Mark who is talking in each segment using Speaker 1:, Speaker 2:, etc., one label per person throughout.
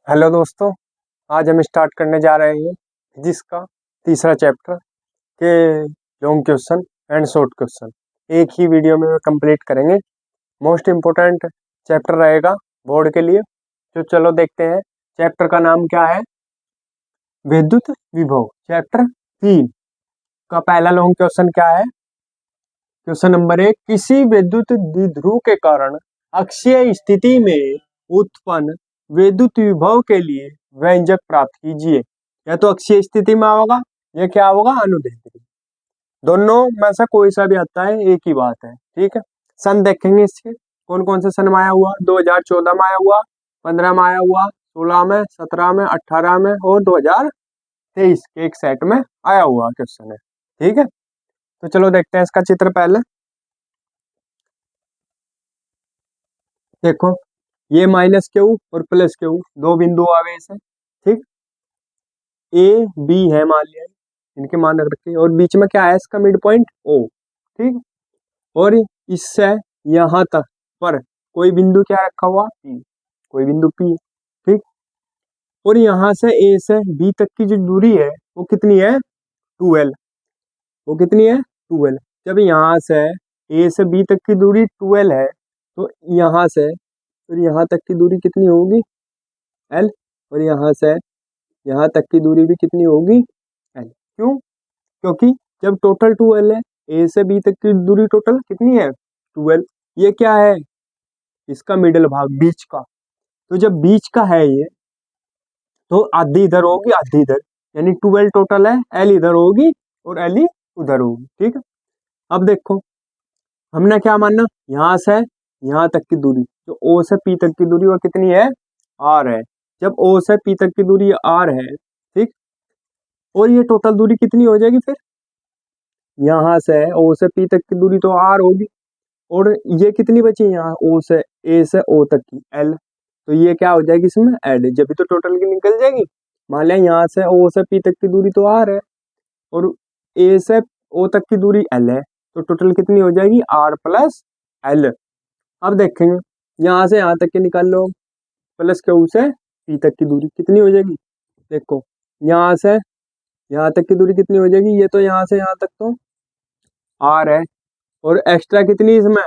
Speaker 1: Hello दोस्तों, आज हम स्टार्ट करने जा रहे हैं फिजिक्स का तीसरा चैप्टर के long question and short question एक ही वीडियो में कंप्लीट करेंगे। मोस्ट इम्पोर्टेंट चैप्टर रहेगा बोर्ड के लिए। तो चलो देखते हैं। चैप्टर का नाम क्या है? विद्युत विभव। चैप्टर 3 का पहला लॉन्ग क्वेश्चन क्या है? क्वेश्चन नंबर 1, किसी विद्युत द्विध्रुव के कारण अक्षीय स्थिति में उत्पन्न विद्युत विभव के लिए व्यंजक प्राप्त कीजिए। या तो अक्षीय स्थिति में होगा या क्या होगा, अनुदैर्ध्य। दोनों में से कोई सा भी आता है, एक ही बात है। ठीक है, सन देखेंगे इसके कौन कौन से सन में आया हुआ। 2014 में आया हुआ, 15 में आया हुआ, 16 में, 17 में, 18 में और 2023 के एक सेट में आया हुआ क्वेश्चन है। ठीक है, तो चलो देखते हैं इसका चित्र। पहले देखो, ये माइनस क्यू और प्लस क्यू दो बिंदु आवेश है। ठीक, ए बी है मान लिया, इनके मान रख रखे, और बीच में क्या है इसका मिड पॉइंट ओ। ठीक, और इससे यहां तक पर कोई बिंदु क्या रखा हुआ, पी, कोई बिंदु पी है। ठीक, और यहां से ए से बी तक की जो दूरी है वो कितनी है, 12। वो कितनी है, 12। जब यहाँ से ए से बी तक की दूरी 12 है तो यहाँ से फिर यहाँ तक की दूरी कितनी होगी, एल। और यहाँ से यहाँ तक की दूरी भी कितनी होगी, एल। क्यों? क्योंकि जब टोटल 12 है, ए से बी तक की दूरी टोटल कितनी है, 12। ये क्या है, इसका मिडल भाग, बीच का। तो जब बीच का है ये, तो आधी इधर होगी आधी इधर, यानी 12 टोटल है, एल इधर होगी और एल ही उधर होगी। ठीक है, अब देखो हमने क्या मानना, यहाँ से यहाँ तक की दूरी, जो ओ से पी तक की दूरी वो कितनी है, आर है। जब ओ से पी तक की दूरी आर है, ठीक, और ये टोटल दूरी कितनी हो जाएगी फिर, यहाँ से ओ से पी तक की दूरी तो आर होगी, और ये कितनी बची यहाँ ओ से, ए से ओ तक की, एल। तो ये क्या हो जाएगी इसमें, एड, जब भी तो टोटल की निकल जाएगी। मान लिया यहाँ से ओ से पी तक की दूरी तो आर है और ए से ओ तक की दूरी एल है, तो टोटल कितनी हो जाएगी, आर प्लस एल। अब देखेंगे यहाँ से यहाँ तक के निकाल लो, प्लस क्यू से पी तक की दूरी कितनी हो जाएगी। देखो यहाँ से यहाँ तक की दूरी कितनी हो जाएगी, ये तो यहाँ से यहाँ तक तो आर है, और एक्स्ट्रा कितनी इसमें,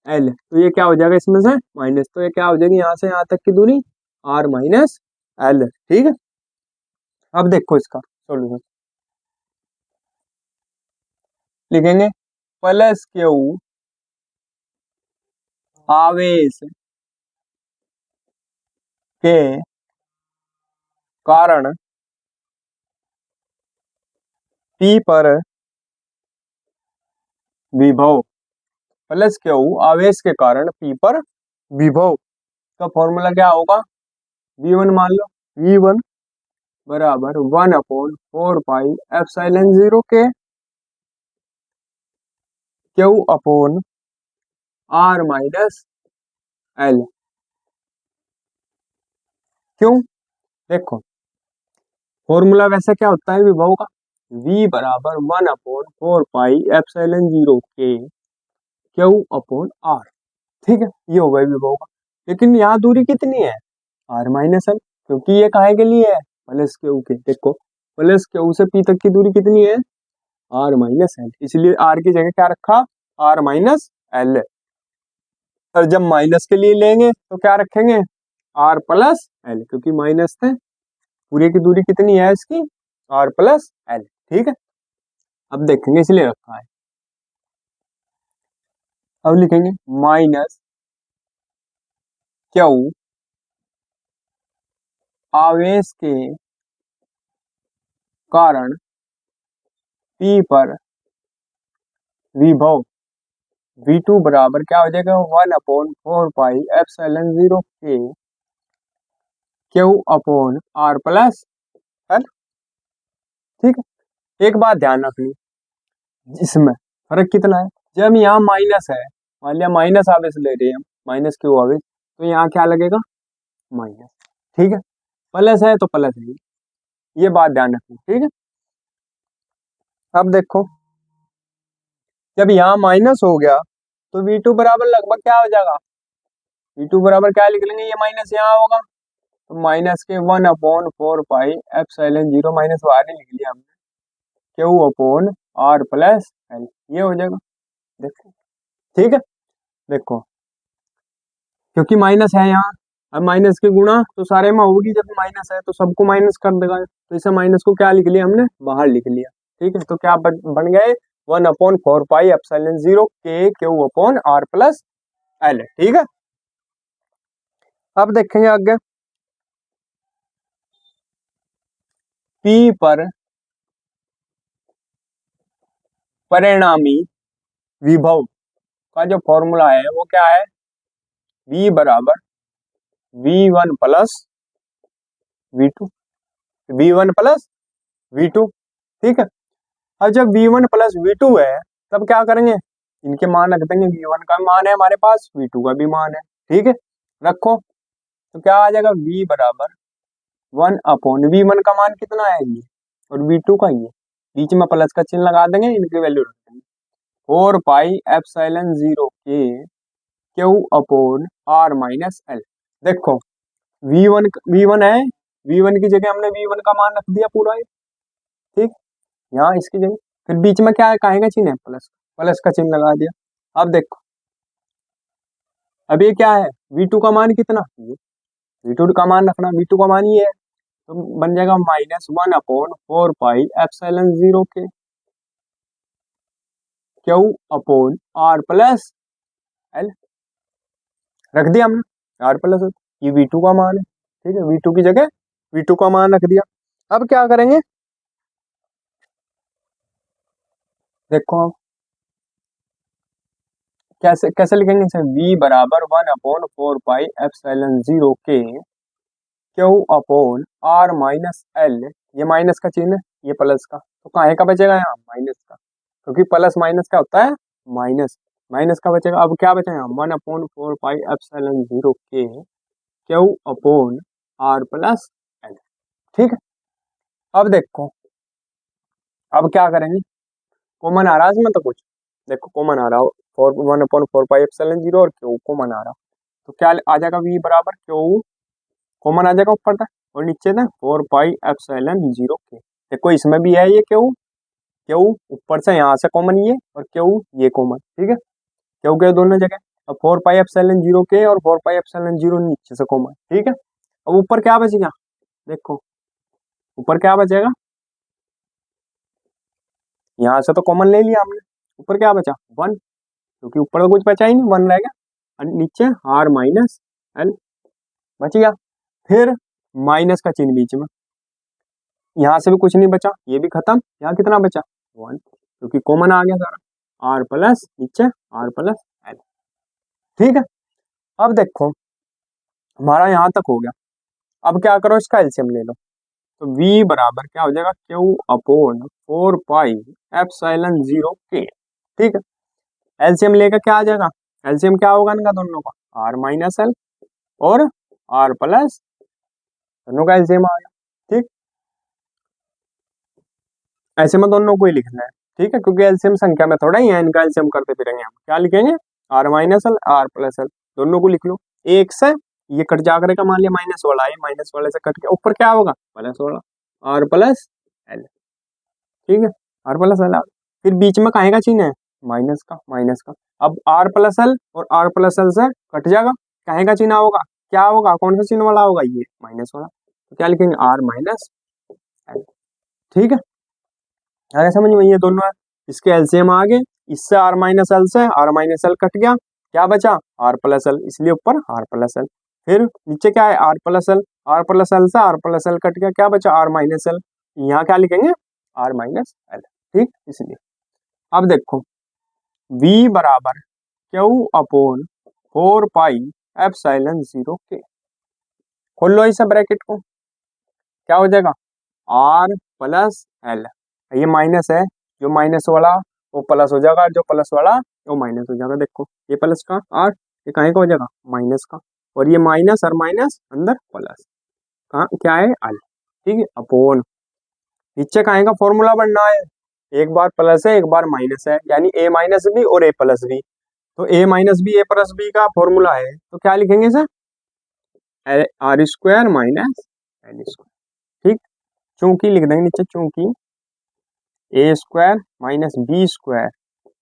Speaker 1: एल। तो ये क्या हो जाएगा इसमें से माइनस, तो ये क्या हो जाएगी यहाँ से यहाँ तक की दूरी, आर माइनस एल। ठीक है, अब देखो इसका सॉल्यूशन लिखेंगे, प्लस क्यू आवेश के कारण पी पर विभव, प्लस क्यू आवेश के कारण पी पर विभव का फॉर्मूला क्या होगा, V1 मान लो, V1 बराबर 1/4 पाई एप्सिलॉन 0 के q upon r minus l. क्यों? देखो फॉर्मूला वैसे क्या होता है विभव का, V बराबर 1/4 पाई एप्सिलॉन 0 के क्यू अपॉन आर। ठीक है, ये होगा विभव का। लेकिन यहाँ दूरी कितनी है, आर माइनस एल, क्योंकि ये काहे के लिए है, प्लस क्यू के। देखो प्लस क्यू से पी तक की दूरी कितनी है, आर माइनस एल, इसलिए आर की जगह क्या रखा, आर माइनस एल। और जब माइनस के लिए लेंगे तो क्या रखेंगे, आर प्लस एल, क्योंकि माइनस थे। पूरी की दूरी कितनी है इसकी, आर प्लस एल। ठीक है, अब देखेंगे इसलिए रखा है। अब लिखेंगे माइनस क्यू आवेश के कारण पी पर विभव, V2 बराबर क्या हो जाएगा, 1/4 पाई एप्सिलॉन 0 के q upon r plus l. ठीक है, एक बात ध्यान रखनी, इसमें फर्क कितना है, जब यहाँ माइनस है, मान लिया माइनस आवेश ले रहे हैं हम, माइनस क्यू आवेश, तो यहाँ क्या लगेगा, माइनस। ठीक है, प्लस है तो प्लस है, ये बात ध्यान रखनी। ठीक है, अब देखो जब यहाँ माइनस हो गया तो V2 बराबर लगभग क्या हो जाएगा, V2 बराबर क्या लिख लेंगे, ये माइनस यहाँ होगा, तो माइनस के 1/4 पाई एप्सिलॉन 0 माइनस बाहर ही लिख लिया हमने, q upon r plus l, ये हो जाएगा। देखो ठीक है, देखो क्योंकि माइनस है यहाँ, अब माइनस की गुणा तो सारे में होगी, जब माइनस है तो सबको माइनस कर देगा, तो इसे माइनस को क्या लिख लिया हमने, बाहर लिख लिया। ठीक है, तो क्या बन गए 1/4 पाई एप्सिलॉन 0 के q upon r plus l. ठीक है, अब देखेंगे आगे, पी पर परिणामी विभव का जो फॉर्मूला है वो क्या है, V बराबर V1 plus V2, V1 plus V2। ठीक है, अब जब V1 प्लस V2 है तब क्या करेंगे, इनके मान रख देंगे, V1 का मान है हमारे पास, V2 का भी मान है। ठीक है, रखो, तो क्या आ जाएगा, V बराबर 1/V1 का मान कितना है ये, और V2 का ये, बीच में प्लस का चिन्ह लगा देंगे, इनकी वैल्यू रख देंगे 4 पाई एप्सिलॉन 0 के q upon r minus l. देखो V1 है, V1 की जगह हमने V1 का मान रख दिया पूरा ये। ठीक, यहाँ इसकी जगह, फिर बीच में क्या है, काहे का चिन्ह है, प्लस, प्लस का चिन्ह लगा दिया। अब देखो, अब ये क्या है, V2 का मान कितना, V2 का मान रखना, V2 का मान ये है, तो बन जाएगा -1/4 पाई एप्सिलॉन 0 के q upon r plus l, रख दिया हमने आर प्लस एल, ये V2 का मान है। ठीक है, V2 की जगह V2 का मान रख दिया। अब क्या करेंगे, देखो कैसे कैसे लिखेंगे इसे, V बराबर 1/4 पाई एप्सिलॉन 0 के q upon r minus l, ये माइनस का चिन्ह, ये प्लस का, तो काहे का बचेगा यहाँ, माइनस का, क्योंकि प्लस माइनस का होता है माइनस, माइनस का बचेगा। अब क्या बचेगा, 1/4 पाई एप्सिलॉन 0 के q upon r plus l. ठीक है, अब देखो, अब क्या करेंगे, कॉमन आ रहा है इसमें तो कुछ, देखो कॉमन आ रहा हो, 1/4 पाई एप्सिलॉन 0 और क्यू कॉमन आ रहा, तो क्या आ जाएगा, V बराबर क्यू कॉमन आ जाएगा ऊपर तक, और नीचे तक 4 पाई एप्सिलॉन 0 के। देखो इसमें भी है ये क्यू, क्यू ऊपर से यहाँ से कॉमन ये, और क्यू ये कॉमन। ठीक है, क्यू के दोनों जगह, अब 4 पाई एप्सिलॉन 0 के और 4 पाई एप्सिलॉन 0 नीचे से कॉमन। ठीक है, अब ऊपर क्या बचेगा, देखो ऊपर क्या बचेगा, यहाँ से तो कॉमन ले लिया हमने, ऊपर क्या बचा 1, क्योंकि ऊपर तो कुछ बचा ही नहीं, 1 रहेगा, और नीचे आर माइनस एल बच गया। फिर माइनस का चिन्ह बीच में, यहाँ से भी कुछ नहीं बचा, ये भी खत्म, यहाँ कितना बचा 1, क्योंकि कॉमन आ गया सारा, आर प्लस नीचे आर प्लस एल। ठीक है, अब देखो हमारा यहाँ तक हो गया, अब क्या करो, इसका एलसीएम ले लो, तो V बराबर क्या हो जाएगा, क्यू अपॉन 4 पाई एप्सिलॉन 0 के। ठीक है, एलसीएम लेकर क्या आ जाएगा, एलसीएम क्या होगा इनका दोनों का, आर माइनस एल और आर प्लस, दोनों का एलसीएम आ गया। ठीक, ऐसे में दोनों को ही लिखना है। ठीक है, क्योंकि एलसीएम संख्या में थोड़ा ही है, इनका एलसीएम करते फिरेंगे हम, क्या लिखेंगे, r minus l r plus l, दोनों को लिख लो। एक से ये कट जा करेगा, मान लिया माइनस वाला है, माइनस वाले से कट के ऊपर क्या होगा, प्लस वाला, आर प्लस एल। ठीक है, आर प्लस एल, फिर बीच में काहे का चिन्ह है, माइनस का, माइनस का, अब आर प्लस एल और आर प्लस एल से कट जाएगा, काहे का चिन्ह होगा, क्या होगा, कौन सा चिन्ह वाला होगा, ये माइनस वाला, तो क्या लिखेंगे, आर माइनस एल। ठीक है, अरे समझ में, ये दोनों है, इसके एलसीएम आ गए, इससे आर माइनस एल से आर माइनस एल कट गया, क्या बचा, आर प्लस एल, इसलिए ऊपर आर प्लस एल, फिर नीचे क्या है, r plus l, r plus l से आर प्लस एल कट गया, क्या बचा, आर माइनस एल, यहाँ क्या लिखेंगे, आर माइनस एल। ठीक, इसलिए अब देखो V बराबर क्यू अपॉन 4 पाई एप्सिलॉन 0 के, खोल लो इसे ब्रैकेट को, क्या हो जाएगा, आर प्लस एल, ये माइनस है, जो माइनस वाला वो प्लस हो जाएगा, जो प्लस वाला वो माइनस हो जाएगा। देखो ये प्लस का आर, ये काहे का हो जाएगा, माइनस का, और ये माइनस और माइनस अंदर प्लस, कहाँ क्या है एल। ठीक है, अपॉन नीचे काहे का फॉर्मूला बनना है, एक बार प्लस है एक बार माइनस है, यानी ए माइनस बी और ए प्लस बी, तो a minus b a plus b का फॉर्मूला है, तो क्या लिखेंगे sir, r square minus l square. ठीक, चूंकि लिख देंगे नीचे, चूंकि a square minus b square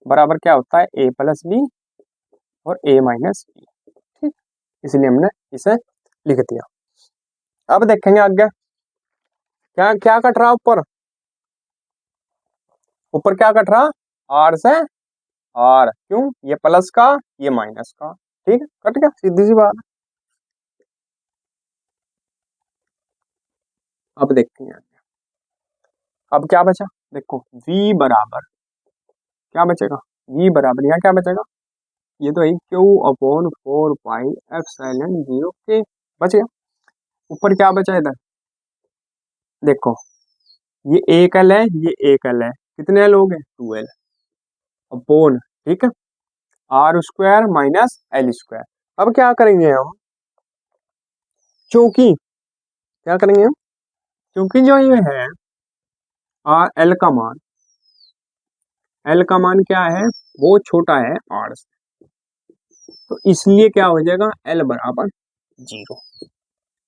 Speaker 1: बराबर क्या होता है, ए प्लस बी और ए माइनस बी। ठीक, इसलिए हमने इसे लिख दिया। अब देखेंगे आगे क्या क्या कट रहा ऊपर, ऊपर क्या कट रहा, आर से आर, क्यों, ये प्लस का ये माइनस का। ठीक है, कट गया, सीधी सी बात है। अब देखते हैं अब क्या बचा, देखो v बराबर क्या बचेगा, v बराबर यहाँ क्या बचेगा, ये तो है क्यू अपॉन 4 पाई एप्सिलॉन 0 के, बच गया। ऊपर क्या बचा इधर, देखो ये एक एल है, ये एक एल है, कितने एल हो गए, 2 एल अपॉन, ठीक है, r square minus l square. अब क्या करेंगे हम, क्योंकि क्या करेंगे हम, क्योंकि जो ये है आर एल का मान, एल का मान क्या है, वो छोटा है आर से, तो इसलिए क्या हो जाएगा, एल बराबर 0।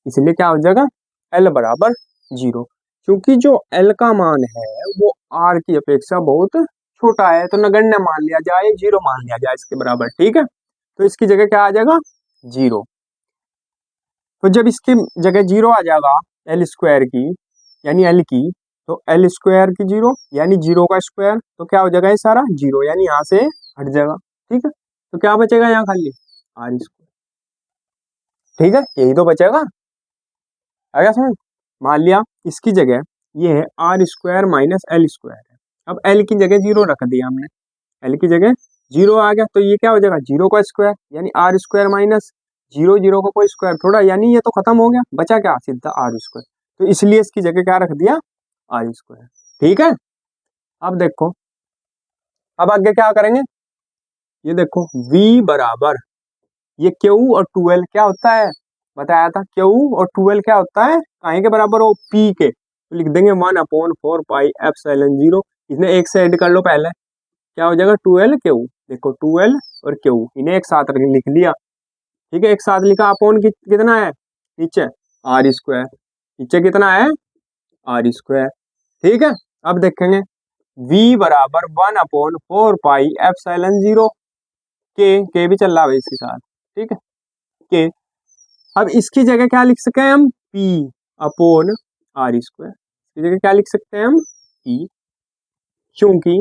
Speaker 1: इसलिए क्या हो जाएगा, एल बराबर 0, क्योंकि जो एल का मान है वो आर की अपेक्षा बहुत छोटा है, तो नगण्य मान लिया जाए, 0 मान लिया जाए इसके बराबर। ठीक है, तो इसकी जगह क्या आ जाएगा, 0। तो जब इसकी जगह 0 आ जाएगा एल स्क्वायर की, यानी एल की, तो एल स्क्वायर की 0 यानी 0 का स्क्वायर, तो क्या हो जाएगा ये सारा 0, यानी यहाँ से हट जाएगा। ठीक है, तो क्या बचेगा यहाँ खाली, आर स्क्वायर। ठीक है, यही तो बचेगा, आ गया समझ। मान लिया इसकी जगह ये है r square minus l square है, अब एल की जगह 0 रख दिया हमने, एल की जगह 0 आ गया, तो ये क्या हो जाएगा, 0 का स्क्वायर, यानी आर स्क्वायर माइनस 0, 0 का कोई स्क्वायर थोड़ा, यानी ये तो खत्म हो गया, बचा क्या, सीधा आर स्क्वायर, तो इसलिए इसकी जगह क्या रख दिया, आर स्क्वायर। ठीक है, अब देखो अब आगे क्या करेंगे, ये देखो v बराबर, ये क्यू और 2l क्या होता है, बताया था, क्यू और 2l क्या होता है, काहे के बराबर हो, p के, तो लिख देंगे 1/4 पाई एप्सिलॉन 0, इसने एक से ऐड कर लो पहले, क्या हो जाएगा, 2l क्यू, देखो 2l और क्यू इन्हें एक साथ लिख लिया। ठीक है, एक साथ लिखा, अपॉन कितना है, नीचे आर स्क्वायर, नीचे कितना है, आर स्क्वायर। ठीक है, अब देखेंगे v बराबर 1/4 पाई एप्सिलॉन 0, के भी चल रहा है इसके साथ। ठीक है, के, अब इसकी जगह क्या लिख सकते हैं हम, p अपॉन आर स्क्वायर, इसकी जगह क्या लिख सकते हैं हम, p, क्योंकि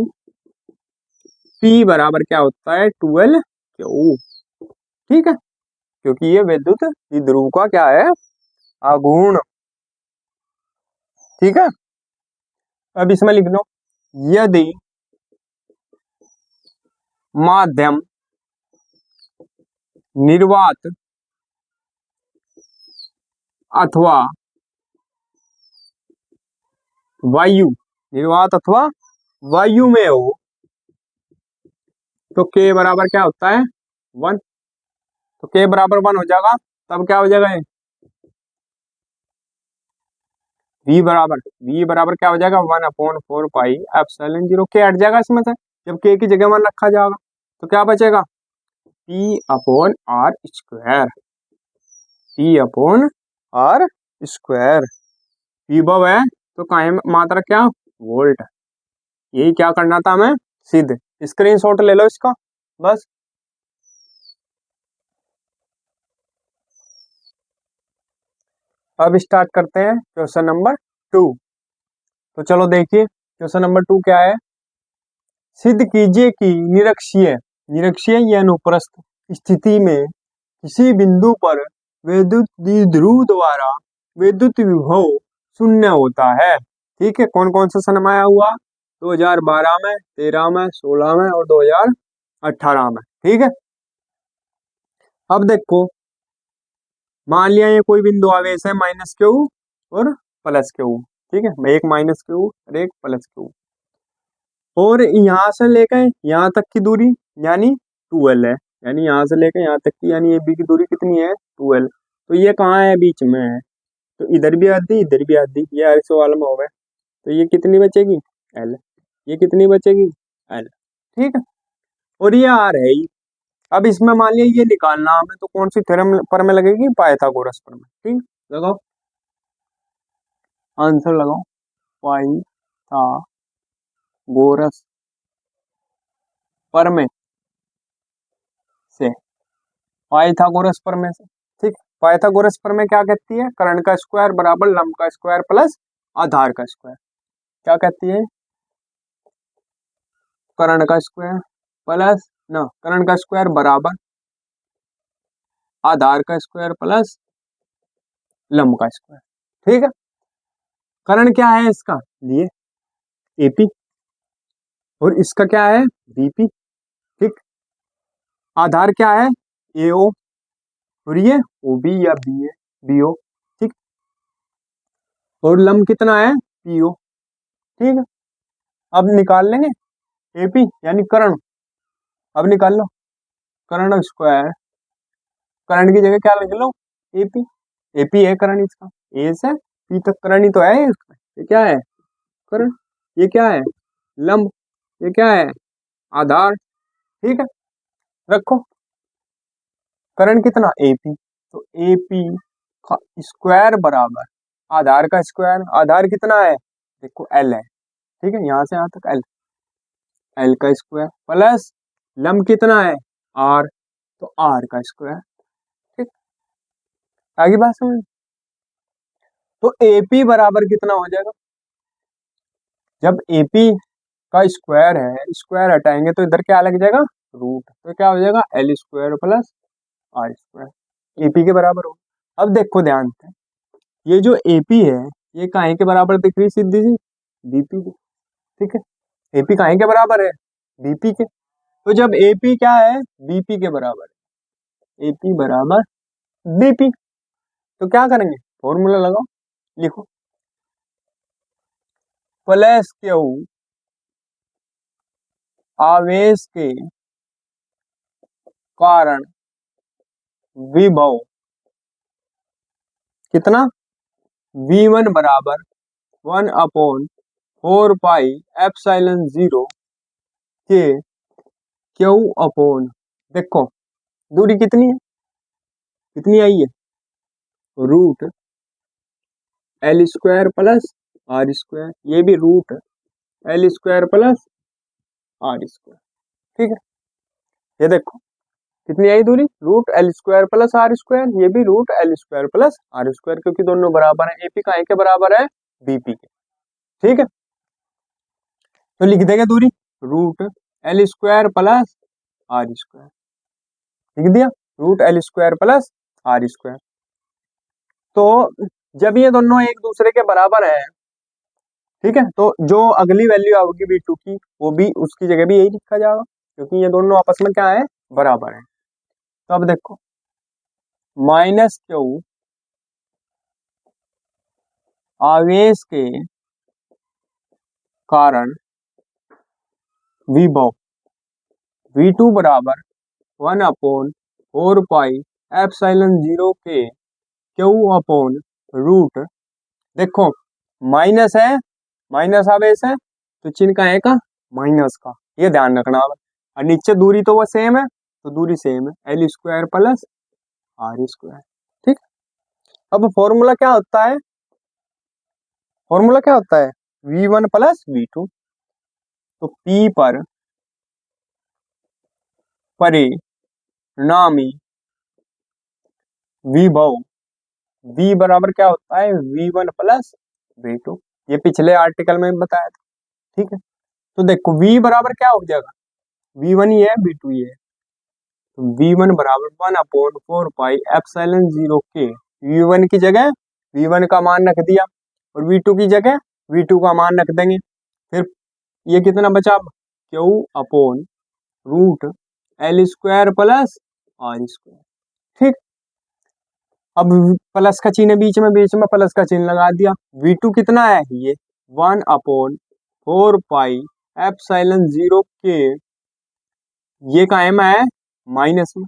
Speaker 1: p बराबर क्या होता है, 2l क्यू। ठीक है, क्योंकि ये विद्युत द्विध्रुव का क्या है, आघूर्ण। ठीक है, अब इसमें लिख लो, यदि माध्यम निर्वात अथवा वायु, निर्वात अथवा वायु में हो, तो k बराबर क्या होता है, 1, तो k बराबर 1 हो जाएगा, तब क्या हो जाएगा ये, v बराबर क्या हो जाएगा, 1/4 पाई एप्सिलॉन 0, के हट जाएगा इसमें से, जब k की जगह 1 रखा जाएगा, तो क्या बचेगा, p upon r square, p upon r square, विभव है तो काहे मात्रा क्या, वोल्ट, यही क्या करना था हमें, सिद्ध। स्क्रीनशॉट ले लो इसका बस। अब स्टार्ट करते हैं क्वेश्चन नंबर 2। तो चलो देखिए क्वेश्चन नंबर 2 क्या है, सिद्ध कीजिए कि निरक्षीय, निरक्षीय या अनुप्रस्थ स्थिति में किसी बिंदु पर विद्युत द्विध्रुव द्वारा विद्युत विभव शून्य होता है। ठीक है, कौन कौन सा सन आया हुआ, 2012 में, 13 में, 16 में और 2018 में। ठीक है, अब देखो मान लिया ये कोई बिंदु आवेश है माइनस क्यू और प्लस क्यू। ठीक है, एक माइनस क्यू और एक प्लस क्यू, और यहाँ से लेकर यहाँ तक की दूरी यानी 2l है, यानी यहाँ से लेकर यहाँ तक की यानी ए बी की दूरी कितनी है, 2l, तो ये कहाँ है, बीच में है, तो इधर भी आधी इधर भी आधी, ये ऐसे वाले में हो गए, तो ये कितनी बचेगी, l, ये कितनी बचेगी, l। ठीक है, और ये r है ही, अब इसमें मान लिया ये निकालना हमें, तो कौन सी थ्योरम पर में लगेगी, पाइथागोरस पर में। ठीक, लगाओ आंसर लगाओ, पाइथागोरस पर में से, पाइथागोरस पर में से। ठीक, पाइथागोरस पर में क्या कहती है, कर्ण का स्क्वायर बराबर लंब का स्क्वायर प्लस आधार का स्क्वायर। क्या कहती है, कर्ण का स्क्वायर प्लस ना, कर्ण का स्क्वायर बराबर आधार का स्क्वायर प्लस लंब का स्क्वायर। ठीक है, कर्ण क्या है इसका, लिए एपी, और इसका क्या है, बीपी। ठीक, आधार क्या है, एओ, और ये ओबी या बी है, बीओ। ठीक, और लंब कितना है, पीओ। ठीक है, अब निकाल लेंगे एपी यानी कर्ण। अब निकाल लो कर्ण स्क्वायर, कर्ण की जगह क्या लिख लो, एपी। एपी है कर्ण इसका, ए से पी तक कर्ण ही तो है इसका। ये क्या है, कर्ण। ये क्या है, लंब। ये क्या है, आधार। ठीक है, रखो कर्ण कितना, एपी, तो एपी का स्क्वायर बराबर आधार का स्क्वायर, आधार कितना है, देखो एल है। ठीक है, यहां से यहां तक एल, एल का स्क्वायर प्लस लंब कितना है, आर, तो आर का स्क्वायर। ठीक, आगे बात समझ। तो एपी बराबर कितना हो जाएगा, जब एपी का स्क्वायर है, स्क्वायर हटाएंगे तो इधर क्या लग जाएगा, रूट, तो क्या हो जाएगा, l square plus r square, AP के बराबर हो। अब देखो ध्यान से, ये जो एपी है ये काहे के बराबर दिख रही, सीधी सी, बीपी के। ठीक है, एपी काहे के बराबर है, बीपी के। तो जब एपी क्या है, बीपी के बराबर है, एपी बराबर बीपी, तो क्या करेंगे, फॉर्मूला लगाओ, लिखो प्लस क्यू आवेश के कारण विभव कितना, V1 बराबर 1/4 पाई एप्सिलॉन 0 के क्यू अपॉन, देखो दूरी कितनी है, कितनी आई है, root l square plus r square, ये भी root l square plus r square. ठीक है, ये देखो कितनी आई दूरी, root l square plus r square, ये भी root l square plus r square, क्योंकि दोनों बराबर है, एपी का के बराबर है, बीपी के। ठीक है, तो लिख देंगे दूरी root l square plus r square, लिख दिया root l square plus r square. तो जब ये दोनों एक दूसरे के बराबर है, ठीक है, तो जो अगली वैल्यू आओगी V2 की, वो भी उसकी जगह भी यही लिखा जाएगा, क्योंकि ये दोनों आपस में क्या है, बराबर है। तो अब देखो माइनस क्यू आवेश के कारण विभव V2 बराबर 1/4 पाई एप्सिलॉन 0 के क्यू अपॉन रूट, देखो माइनस है, माइनस आवेश है, तो चिन्ह का है का, माइनस का, ये ध्यान रखना है। और नीचे दूरी तो वो सेम है, तो दूरी सेम है, l square plus r square. ठीक, अब फॉर्मूला क्या होता है, फॉर्मूला क्या होता है, V1 प्लस V2, तो P पर परिणामी विभव V बराबर क्या होता है, V1 प्लस V2, ये पिछले आर्टिकल में बताया था। ठीक है, तो देखो V बराबर क्या हो जाएगा, V1 ही है, V2 ही है, तो V1 बराबर 1/4 पाई एप्सिलॉन 0 के, V1 की जगह V1 का मान रख दिया, और V2 की जगह V2 का मान रख देंगे। फिर ये कितना बचा, q upon root l square plus r square. ठीक, अब प्लस का चिन्ह है बीच में प्लस का चिन्ह लगा दिया। V2 कितना है, ये 1/4 पाई एप्सिलॉन 0 के, ये का एम है माइनस में,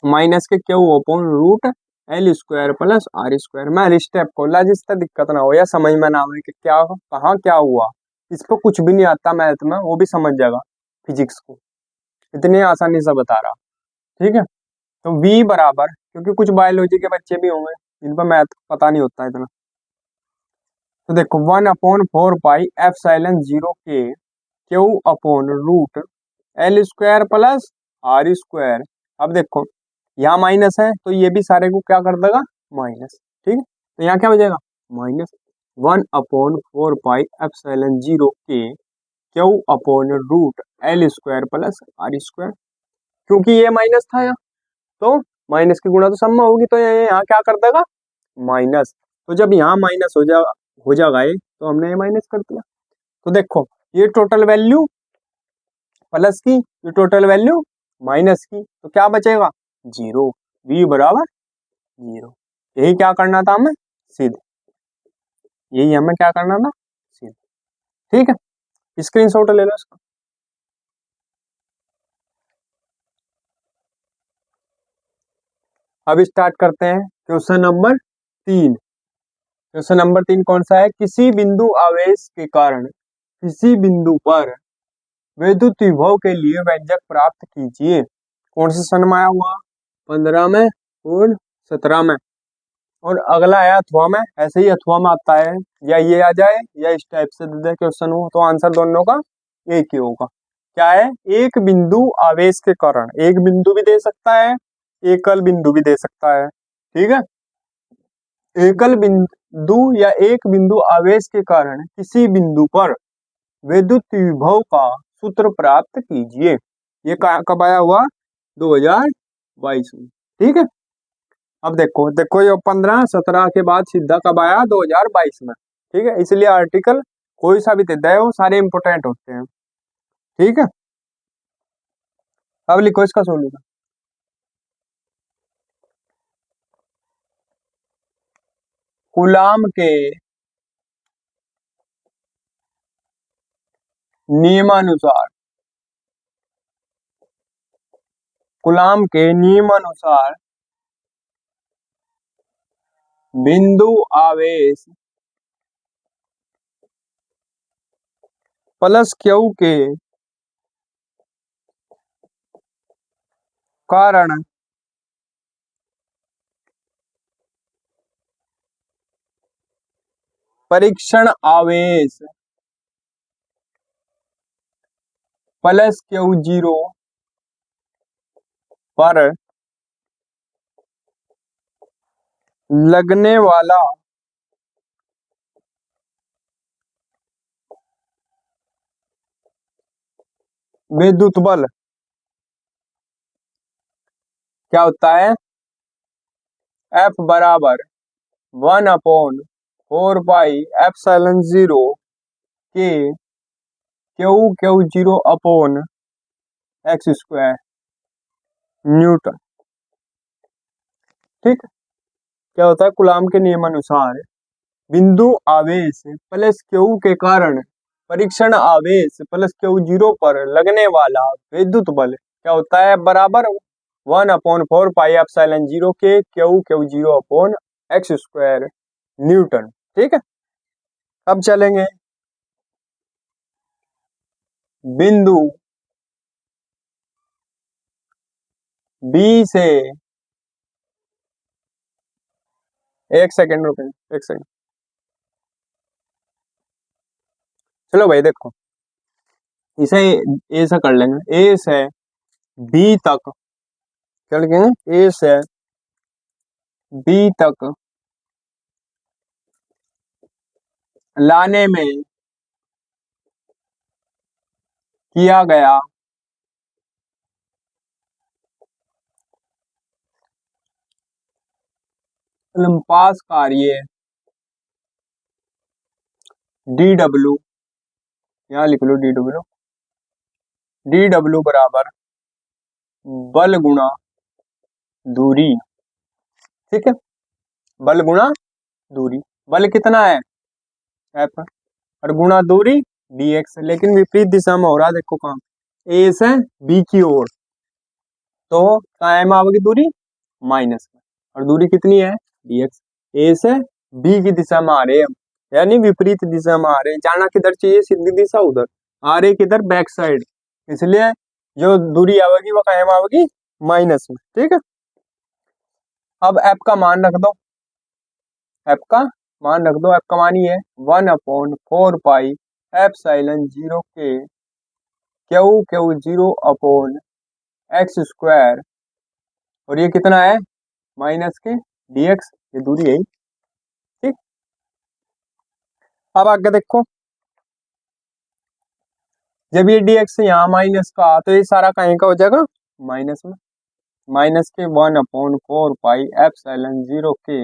Speaker 1: माइनस के q upon root l square plus r square. मैं स्टेप खोला जिससे दिक्कत ना हो या समझ में ना आए कि क्या कहाँ क्या हुआ, इसको कुछ भी नहीं आता मैथ में, वो भी समझ जाएगा फिजिक्स को। इतनी आसानी से बता रहा। ठीक है, तो v बराबर, क्योंकि कुछ बायोलॉजी के बच्चे भी होंगे जिन पर मैथ पता नहीं होता इतना, तो देखो 1/4 pi epsilon 0 q upon root l square plus r square. अब देखो यहाँ माइनस है तो ये भी सारे को क्या कर देगा, माइनस। ठीक है, तो यहाँ क्या बचेगा, minus 1/4 pi epsilon 0 q upon root l square plus r square. क्योंकि ये माइनस था यहाँ, तो माइनस की गुणा तो सब में होगी, तो ये यहाँ क्या कर देगा, माइनस। तो जब यहाँ माइनस हो जाएगा ये, तो हमने ये माइनस कर दिया। तो देखो ये टोटल वैल्यू प्लस की, ये टोटल वैल्यू माइनस की, तो क्या बचेगा, जीरो। v बराबर जीरो। यही क्या करना था हमें, सिद्ध। यही हमें क्या करना था, सिद्ध। ठीक है, स्क्रीनशॉट ले लो इसका। अब स्टार्ट करते हैं क्वेश्चन नंबर 3। क्वेश्चन नंबर 3 कौन सा है, किसी बिंदु आवेश के कारण किसी बिंदु पर विद्युत विभव के लिए व्यंजक प्राप्त कीजिए। कौन से सन में आया हुआ, 15 में और 17 में। और अगला है अथवा में, ऐसे ही अथवा में आता है, या ये आ जाए या इस टाइप से दे दे क्वेश्चन हो, तो आंसर दोनों का एक ही होगा। क्या है, एक बिंदु आवेश के कारण, एक बिंदु भी दे सकता है, एकल बिंदु भी दे सकता है। ठीक है, एकल बिंदु या एक बिंदु आवेश के कारण किसी बिंदु पर विद्युत विभव का सूत्र प्राप्त कीजिए। ये कब आया हुआ, 2022 में। ठीक है, अब देखो देखो ये 15-17 के बाद सीधा कब आया, 2022 में। ठीक है, इसलिए आर्टिकल कोई सा भी दे दे वो सारे इंपोर्टेंट होते हैं। ठीक है, अब लिखो इसका सोल्यूशन। कूलाम के नियमानुसार, कूलाम के नियमानुसार बिंदु आवेश प्लस क्यू के कारण परीक्षण आवेश प्लस Q0 पर लगने वाला विद्युत बल क्या होता है, F बराबर 1/4 पाई एप्सिलॉन 0 के Q0 upon x square Newton. ठीक, क्या होता है, कूलाम के नियमानुसार बिंदु आवेश प्लस क्यू के कारण परीक्षण आवेश प्लस Q0 पर लगने वाला विद्युत बल क्या होता है, बराबर 1/4 पाई एप्सिलॉन 0 के Q0 upon x square Newton. ठीक है, अब चलेंगे बिंदु बी से, एक सेकेंड रुके, एक सेकेंड। चलो भाई देखो, इसे ऐसा कर लेंगे, ए से बी तक चल गए, ए से बी तक लाने में किया गया लंपास कार्य DW, यहाँ लिख लो DW बराबर बल गुणा दूरी। ठीक है, बल गुणा दूरी, बल कितना है F और गुणा दूरी dx, लेकिन विपरीत दिशा में हो रहा है। देखो काम A से B की ओर, तो कायम आवेगी दूरी माइनस में, और दूरी कितनी है dx। A से B की दिशा में आ रहे हैं हम, यानी विपरीत दिशा में आ रहे हैं। जाना किधर चाहिए, सीधी दिशा उधर, आ रहे किधर, बैक साइड। इसलिए जो दूरी आवेगी वो कायम आवेगी माइनस में, ठीक है। अब एफ का मान रख दो, एफ का मान रख दो, एफ का मान ये है 1/4 पाई एप्सिलॉन 0 के क्यू क्यू 0/x², और ये कितना है माइनस के dx, ये दूरी है, ठीक। अब आगे देखो, जब ये dx से यहाँ माइनस का तो ये सारा कहीं का हो जाएगा माइनस में, माइनस के 1/4 पाई एप्सिलॉन 0 के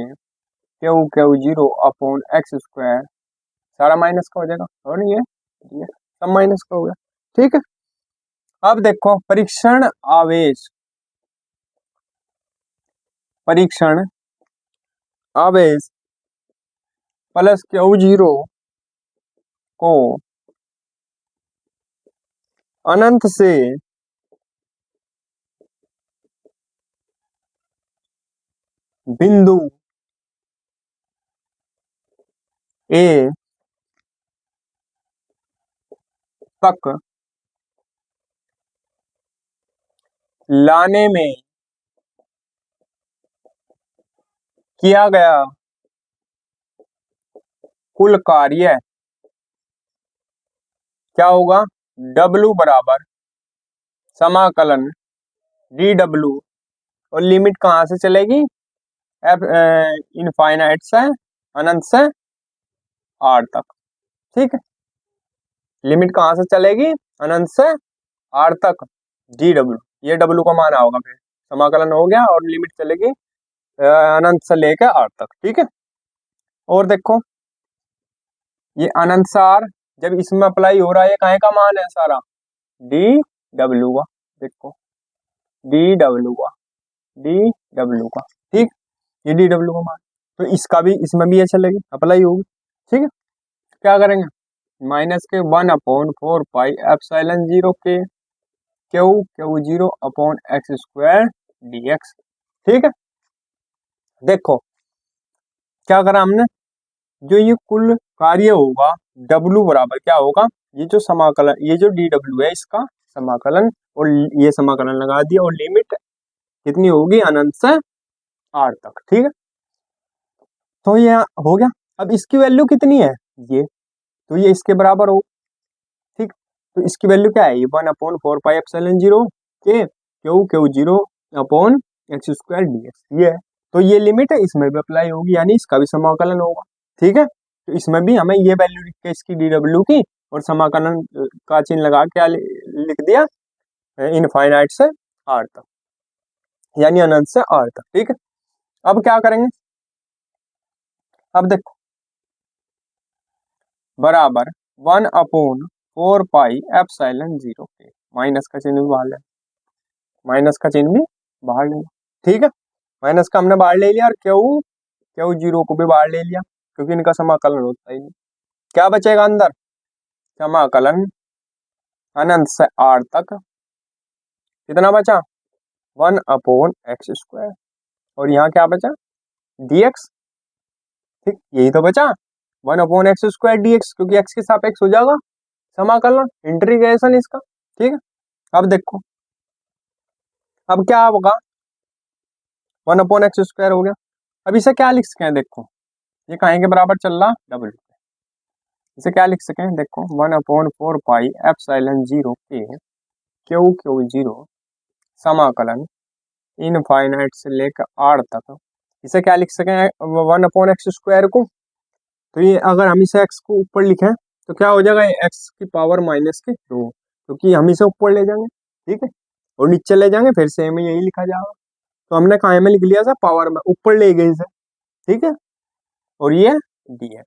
Speaker 1: क्यू क्यू 0/x², सारा माइनस का हो जाएगा, और ये सब माइनस का हो गया, ठीक है। अब देखो परीक्षण आवेश, परीक्षण आवेश प्लस Q0 को अनंत से बिंदु ए तक लाने में किया गया कुल कार्य क्या होगा, W बराबर समाकलन dW, और लिमिट कहाँ से चलेगी, एफ इनफाइनाइट से अनंत से आर तक, ठीक है। लिमिट कहाँ से चलेगी, अनंत से आर तक, dW, ये W का मान होगा, फिर समाकलन हो गया और लिमिट चलेगी अनंत से लेकर आर तक, ठीक है। और देखो ये अनंत से आर जब इसमें अप्लाई हो रहा है, ये कहाँ का मान है सारा, dW का, देखो dW का, dW का, ठीक, ये dW का मान, तो इसका भी इसमें भी ये चलेगी, अप्लाई होगी, ठीक है। क्या करेंगे, माइनस के 1/4 पाई एप्सिलॉन 0 के क्यू क्यू 0/x² dx, ठीक है। देखो क्या करा हमने, जो ये कुल कार्य होगा W बराबर क्या होगा, ये जो समाकलन, ये जो dW है इसका समाकलन, और ये समाकलन लगा दिया, और लिमिट कितनी होगी अनंत से आर तक, ठीक है। तो ये हो गया। अब इसकी वैल्यू कितनी है, ये तो ये इसके बराबर हो, ठीक। तो इसकी वैल्यू क्या है, ये 1/4 पाई एप्सिलॉन 0 के क्यू क्यू 0/x² dx, ये है। तो ये लिमिट है, इसमें भी अप्लाई होगी, यानी इसका भी समाकलन होगा, ठीक है। तो इसमें भी हमें ये वैल्यू लिख के इसकी dW की, और समाकलन का चिन्ह लगा के लिख दिया इनफाइनाइट से आर तक, यानी अनंत से आर तक, ठीक है। अब क्या करेंगे, अब देखो बराबर 1/4 पाई एप्सिलॉन 0 के, माइनस का चिन्ह भी बाहर ले, माइनस का चिन्ह भी बाहर ले, ठीक है। माइनस का हमने बाहर ले लिया, और क्यू क्यू 0 को भी बाहर ले लिया, क्योंकि इनका समाकलन होता ही नहीं। क्या बचेगा अंदर, समाकलन अनंत से आर तक, कितना बचा 1/x², और यहाँ क्या बचा dx, ठीक, यही तो बचा 1/x² dx, क्योंकि x के सापेक्ष हो जाएगा समाकलन, इंटीग्रेशन इसका, ठीक है। अब देखो अब क्या होगा, 1/x² हो गया। अब इसे क्या लिख सके हैं, देखो ये कहीं के बराबर चल रहा W, इसे क्या लिख सके हैं, देखो 1/4 पाई एप्सिलॉन 0 के क्यू क्यू 0 समाकलन इनफाइनाइट से लेकर आर तक, इसे क्या लिख सके हैं 1/x² को, तो ये अगर हम इसे x को ऊपर लिखें तो क्या हो जाएगा, x की पावर -2, क्योंकि हम इसे ऊपर ले जाएंगे, ठीक है, और नीचे ले जाएंगे फिर से हमें यही लिखा जाएगा, तो हमने कहाँ में लिख लिया था, पावर में ऊपर ले गए इसे, ठीक है, और ये dx,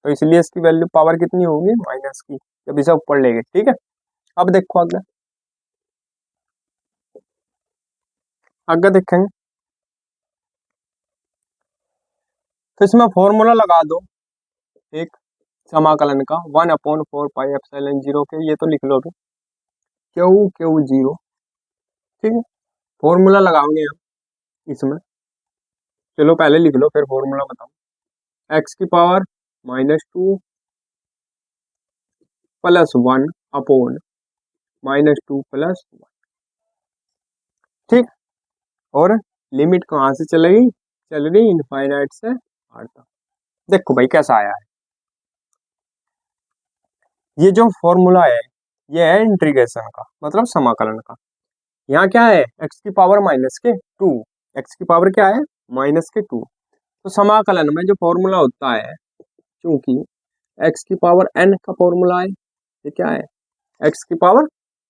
Speaker 1: तो इसलिए इसकी वैल्यू पावर कितनी होगी माइनस की, जब इसे ऊपर ले गए, ठीक है। अब देखो आगे, आगे देखेंगे, तो इसमें फॉर्मूला लगा दो एक समाकलन का 1/4 पाई एप्सिलॉन 0 के, ये तो लिख लो, क्यू क्यू 0, ठीक है। फॉर्मूला लगाओगे हम इसमें, चलो पहले लिख लो फिर फॉर्मूला बताओ, x की पावर -2 +1 अपॉन -2 +1, ठीक। और लिमिट कहाँ से चलेगी, चल रही इनफाइनाइट से आर तक। देखो भाई कैसा आया है, ये जो फॉर्मूला है ये है इंटीग्रेशन का, मतलब समाकलन का। यहाँ क्या है, एक्स की पावर -2, एक्स की पावर क्या है -2। तो समाकलन में जो फॉर्मूला होता है, क्योंकि एक्स की पावर n का फॉर्मूला है, ये क्या है एक्स की पावर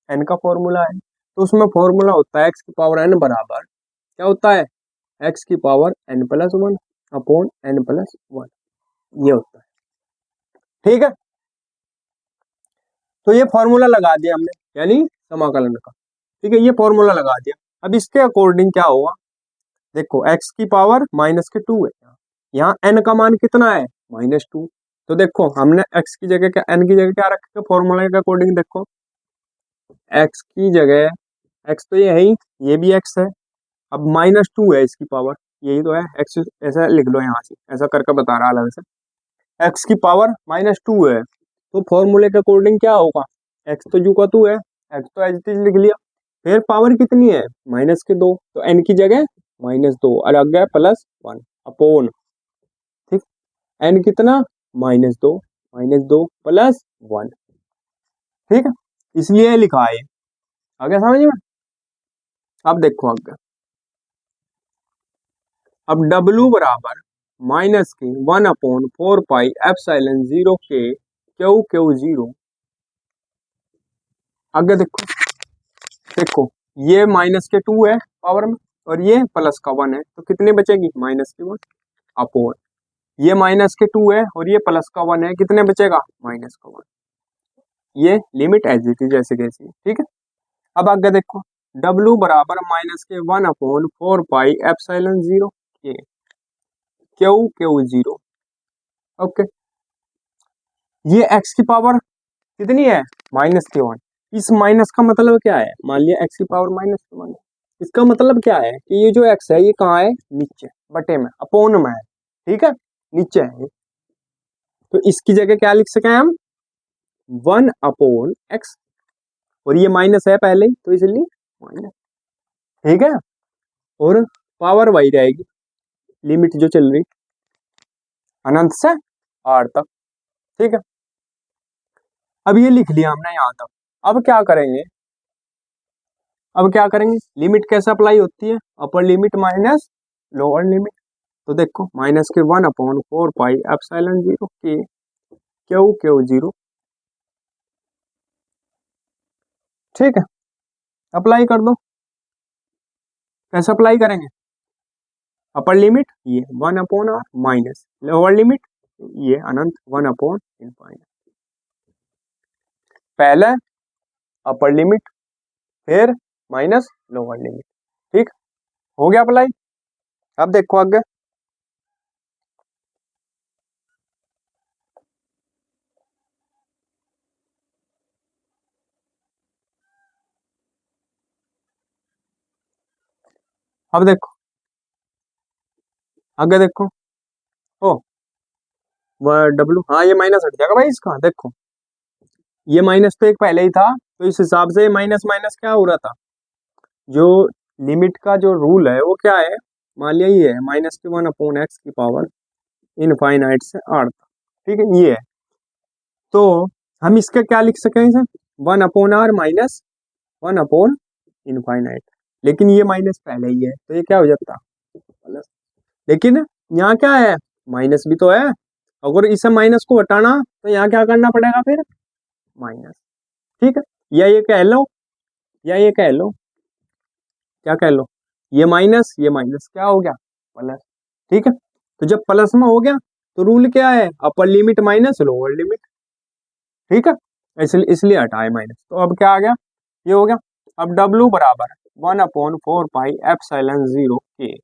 Speaker 1: n का फॉर्मूला है, तो उसमें फॉर्मूला होता है एक्स की पावर n बराबर क्या होता है, एक्स की पावर n+1 अपॉन n+1, ये होता है। ठीक है, तो ये फॉर्मूला लगा दिया हमने, यानी समाकलन का। ठीक है, ये फॉर्मूला लगा दिया। अब इसके अकॉर्डिंग क्या होगा, देखो एक्स की पावर -2 है, यहाँ n का मान कितना है -2। तो देखो हमने एक्स की जगह क्या, n की जगह क्या रखा, फॉर्मूला के अकॉर्डिंग देखो एक्स की जगह, एक्स तो ये है ही, ये भी एक्स है, अब -2 है इसकी पावर, यही तो है एक्स, ऐसा लिख लो यहाँ से, ऐसा करके बता रहा अलग से, एक्स की पावर -2 है, तो फॉर्मूले के अकॉर्डिंग क्या होगा, एक्स तो यू का 2 है, एक्स तो एज इट इज लिख लिया, फिर पावर कितनी है -2, तो एन की जगह -2 और आगे +1 अपॉन, ठीक, एन कितना -2, -2 +1, ठीक है, इसलिए लिखा है। आगे समझ में, अब देखो आगे, अब W बराबर -1/4πε0 के Q0। आगे देखो, देखो ये -2 है पावर में, और ये +1 है, तो कितनी बचेगी -1 अपॉन, ये -2 है और ये +1 है, कितने बचेगा -1, ये लिमिट एज इट इज जैसे कैसी, ठीक है। अब आगे देखो, W बराबर -1/4πε0 के Q0। ओके, ये x की पावर कितनी है -1, इस माइनस का मतलब क्या है, मान लिया x की पावर -1, इसका मतलब क्या है कि ये जो x है ये कहाँ है, नीचे बटे में, अपोन में है, ठीक है, नीचे है, तो इसकी जगह क्या लिख सके हम 1/x, और ये माइनस है पहले ही तो इसलिए माइनस, ठीक है, और पावर वही रहेगी, लिमिट जो चल रही अनंत से r तक, ठीक है। अब ये लिख लिया हमने यहाँ तक, अब क्या करेंगे, अब क्या करेंगे, लिमिट कैसे अप्लाई होती है, upper limit minus lower limit, तो देखो -1/4πε0 के Q0, ठीक है, अप्लाई कर दो। कैसे अप्लाई करेंगे, अपर लिमिट ये 1/r माइनस लोअर लिमिट ये अनंत 1/∞, पहले अपर लिमिट फिर माइनस लोअर लिमिट, ठीक, हो गया अप्लाई। अब देखो आगे, अब देखो आगे देखो, ओ W, हाँ ये माइनस हट जाएगा भाई इसका, देखो ये माइनस तो एक पहले ही था, तो इस हिसाब से माइनस माइनस क्या हो रहा था, जो लिमिट का जो रूल है वो क्या है, मान लिया ये है -1/x की पावर इनफाइनाइट से r तक, ठीक है, ये है, तो हम इसका क्या लिख सकें इसे 1/r माइनस 1/∞, लेकिन ये माइनस पहले ही है तो ये क्या हो जाता प्लस, लेकिन यहाँ क्या है माइनस भी तो है, अगर इसे माइनस को हटाना तो यहाँ क्या करना पड़ेगा फिर माइनस, ठीक है, या ये कह लो, या ये कह लो, क्या कह लो, ये माइनस क्या हो गया प्लस, ठीक है, तो जब प्लस में हो गया तो रूल क्या है upper limit minus lower limit, ठीक है, इसलिए इसलिए हटाए माइनस, तो अब क्या आ गया, ये हो गया। अब W बराबर 1/4πε0 के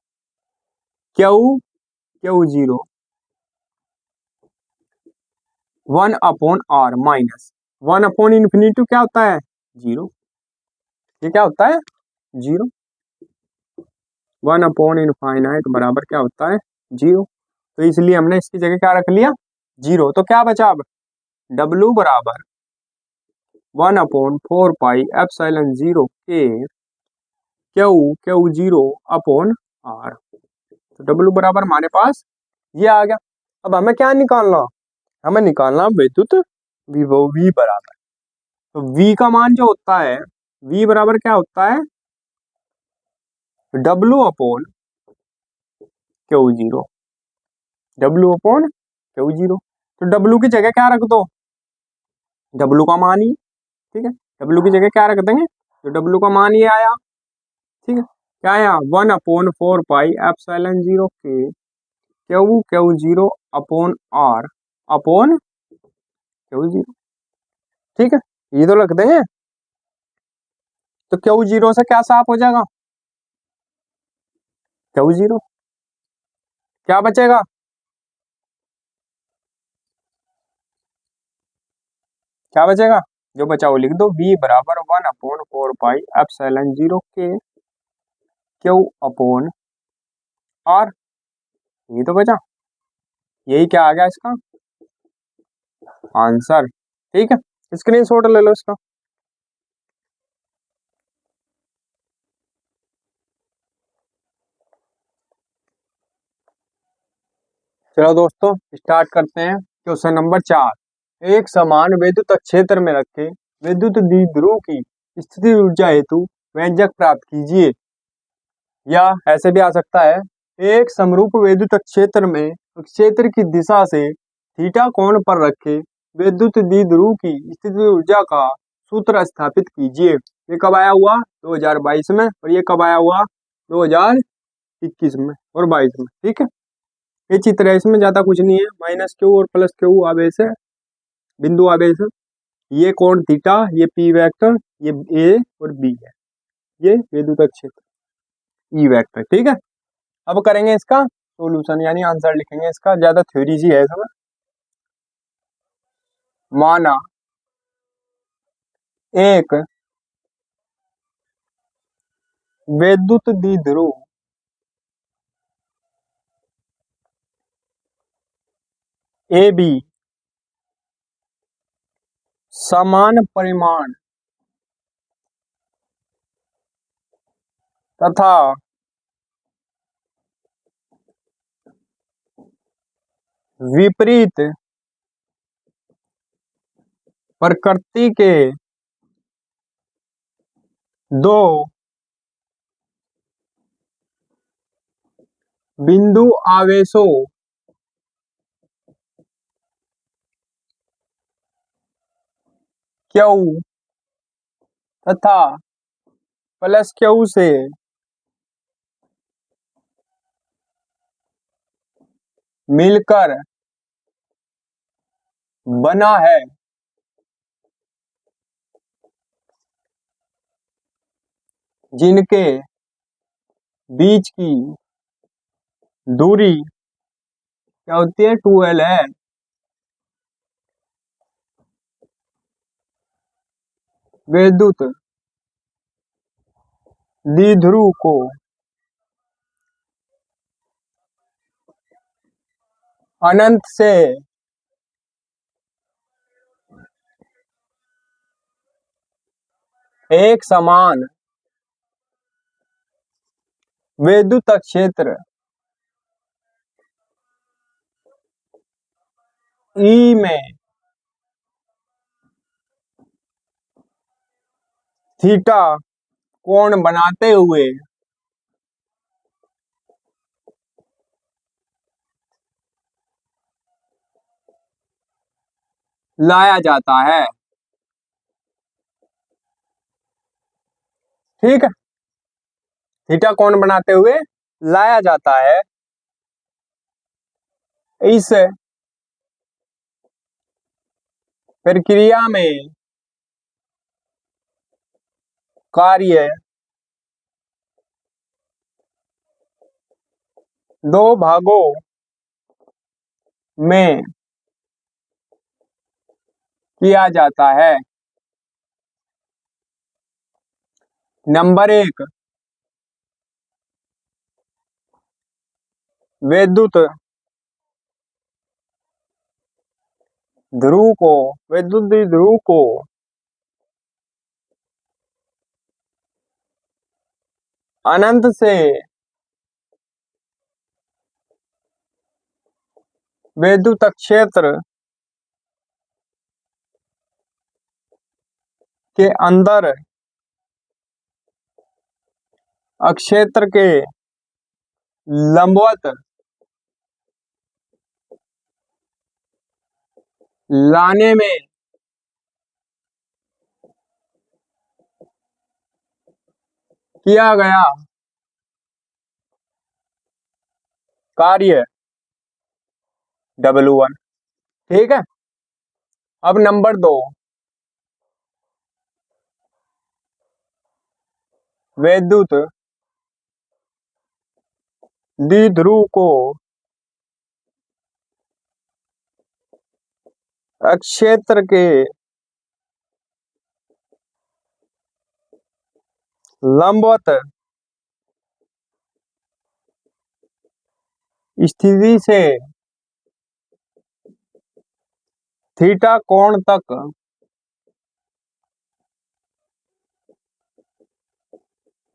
Speaker 1: Q0 1/r माइनस 1/∞ क्या होता है 0, ये क्या होता है 0, 1/∞ बराबर क्या होता है 0, तो इसलिए हमने इसकी जगह क्या रख लिया 0, तो क्या बचा अब W बराबर 1/4πε0 के q q zero upon r. तो डब्ल्यू बराबर हमारे पास ये आ गया। अब हमें क्या निकालना, हमें निकालना विद्युत विभव V बराबर। तो V का मान जो होता है, V बराबर क्या होता है, W upon q zero, W upon q zero. तो डब्ल्यू की जगह क्या रख दो, डब्ल्यू का मान ही, ठीक है, डब्ल्यू की जगह क्या रख देंगे, तो डब्ल्यू का मान ये आया, ठीक है, क्या आया, 1/4 पाई एप्सिलॉन जीरो के q q zero upon r upon q zero, ठीक है, ये तो रख देंगे। तो क्यू जीरो से क्या साफ हो जाएगा, क्यू जीरो, क्या बचेगा, क्या बचेगा, जो बचा वो लिख दो, V बराबर 1/4 पाई एप्सिलॉन जीरो के क्यू अपॉन आर, ये तो बचा, यही क्या आ गया इसका आंसर, ठीक है, स्क्रीनशॉट ले लो इसका। चलो दोस्तों स्टार्ट करते हैं क्वेश्चन नंबर 4। एक समान विद्युत क्षेत्र में रखे विद्युत द्विध्रुव की स्थिति ऊर्जा हेतु व्यंजक प्राप्त कीजिए। या ऐसे भी आ सकता है, एक समरूप विद्युत क्षेत्र में क्षेत्र की दिशा से थीटा कोण पर रखे विद्युत द्विध्रुव की स्थिति ऊर्जा का सूत्र स्थापित कीजिए। ये कब आया हुआ, 2022 में, और ये कब आया हुआ, 2021 में और 22 में, ठीक है। ये चित्र है, इसमें ज्यादा कुछ नहीं है, माइनस क्यू और प्लस क्यू आवेश है, बिंदु आवेश है, ये कोण थीटा, ये पी वेक्टर, ये ए और बी है, ये विद्युत क्षेत्र ई वेक्टर, ठीक है। अब करेंगे इसका सॉल्यूशन, यानी आंसर लिखेंगे इसका, ज्यादा थ्योरी जी है इसमें। माना एक विद्युत द्विध्रुव ए बी समान परिमाण तथा विपरीत प्रकृति के दो बिंदु आवेशों क्यू तथा प्लस क्यू से मिलकर बना है, जिनके बीच की दूरी क्या होती है, 2L है। विद्युत द्विध्रुव को अनंत से एक समान विद्युत क्षेत्र ई में थीटा कोण बनाते हुए लाया जाता है, ठीक है, थीटा कोण बनाते हुए लाया जाता है। इस प्रक्रिया में कार्य दो भागों में किया जाता है। नंबर एक, विद्युत ध्रुव को, विद्युत द्विध्रुव को अनंत से विद्युत क्षेत्र के अंदर क्षेत्र के लंबवत लाने में किया गया कार्य W1। ठीक है। अब नंबर 2, विद्युत द्विध्रुव को क्षेत्र के लंबवत स्थिति से थीटा कोण तक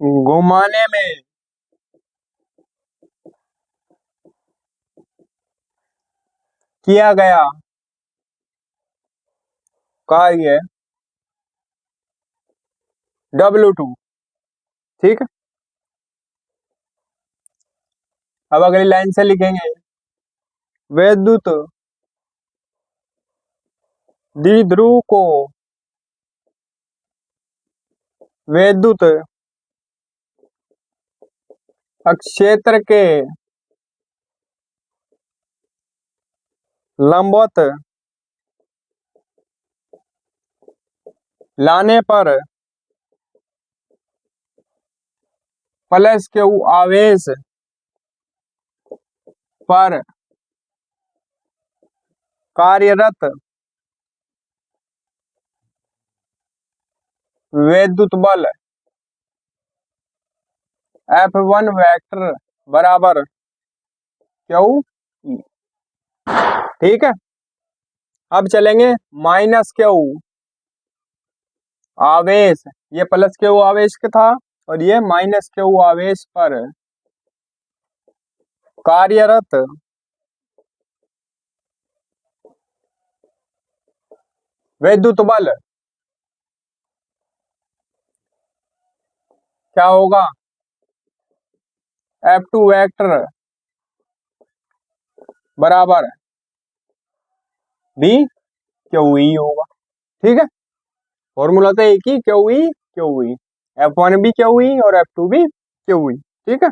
Speaker 1: घुमाने में किया गया कार्य W2। ठीक है। अब अगली लाइन से लिखेंगे, विद्युत द्विध्रुव को विद्युत क्षेत्र के लंबवत लाने पर प्लस Q आवेश पर कार्यरत विद्युत बल F1 वेक्टर बराबर Q। ठीक है। अब चलेंगे माइनस Q आवेश, ये प्लस Q आवेश का था और ये माइनस Q आवेश पर कार्यरत विद्युत बल क्या होगा, F2 वेक्टर बराबर B QE होगा। ठीक है। फॉर्मूला तो एक ही, QE F1 भी QE और F2 भी QE। ठीक है।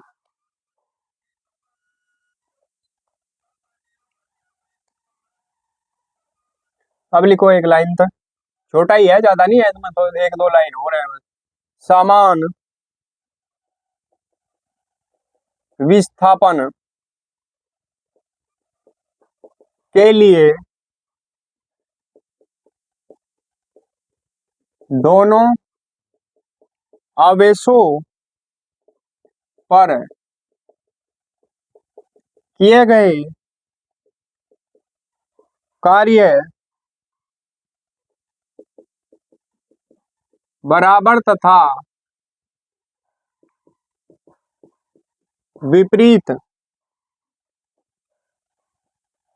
Speaker 1: अब लिखो एक लाइन तक, छोटा ही है, ज्यादा नहीं है इसमें, तो एक दो लाइन हो रहा है बस। समान विस्थापन के लिए दोनों आवेशों पर किए गए कार्य बराबर तथा विपरीत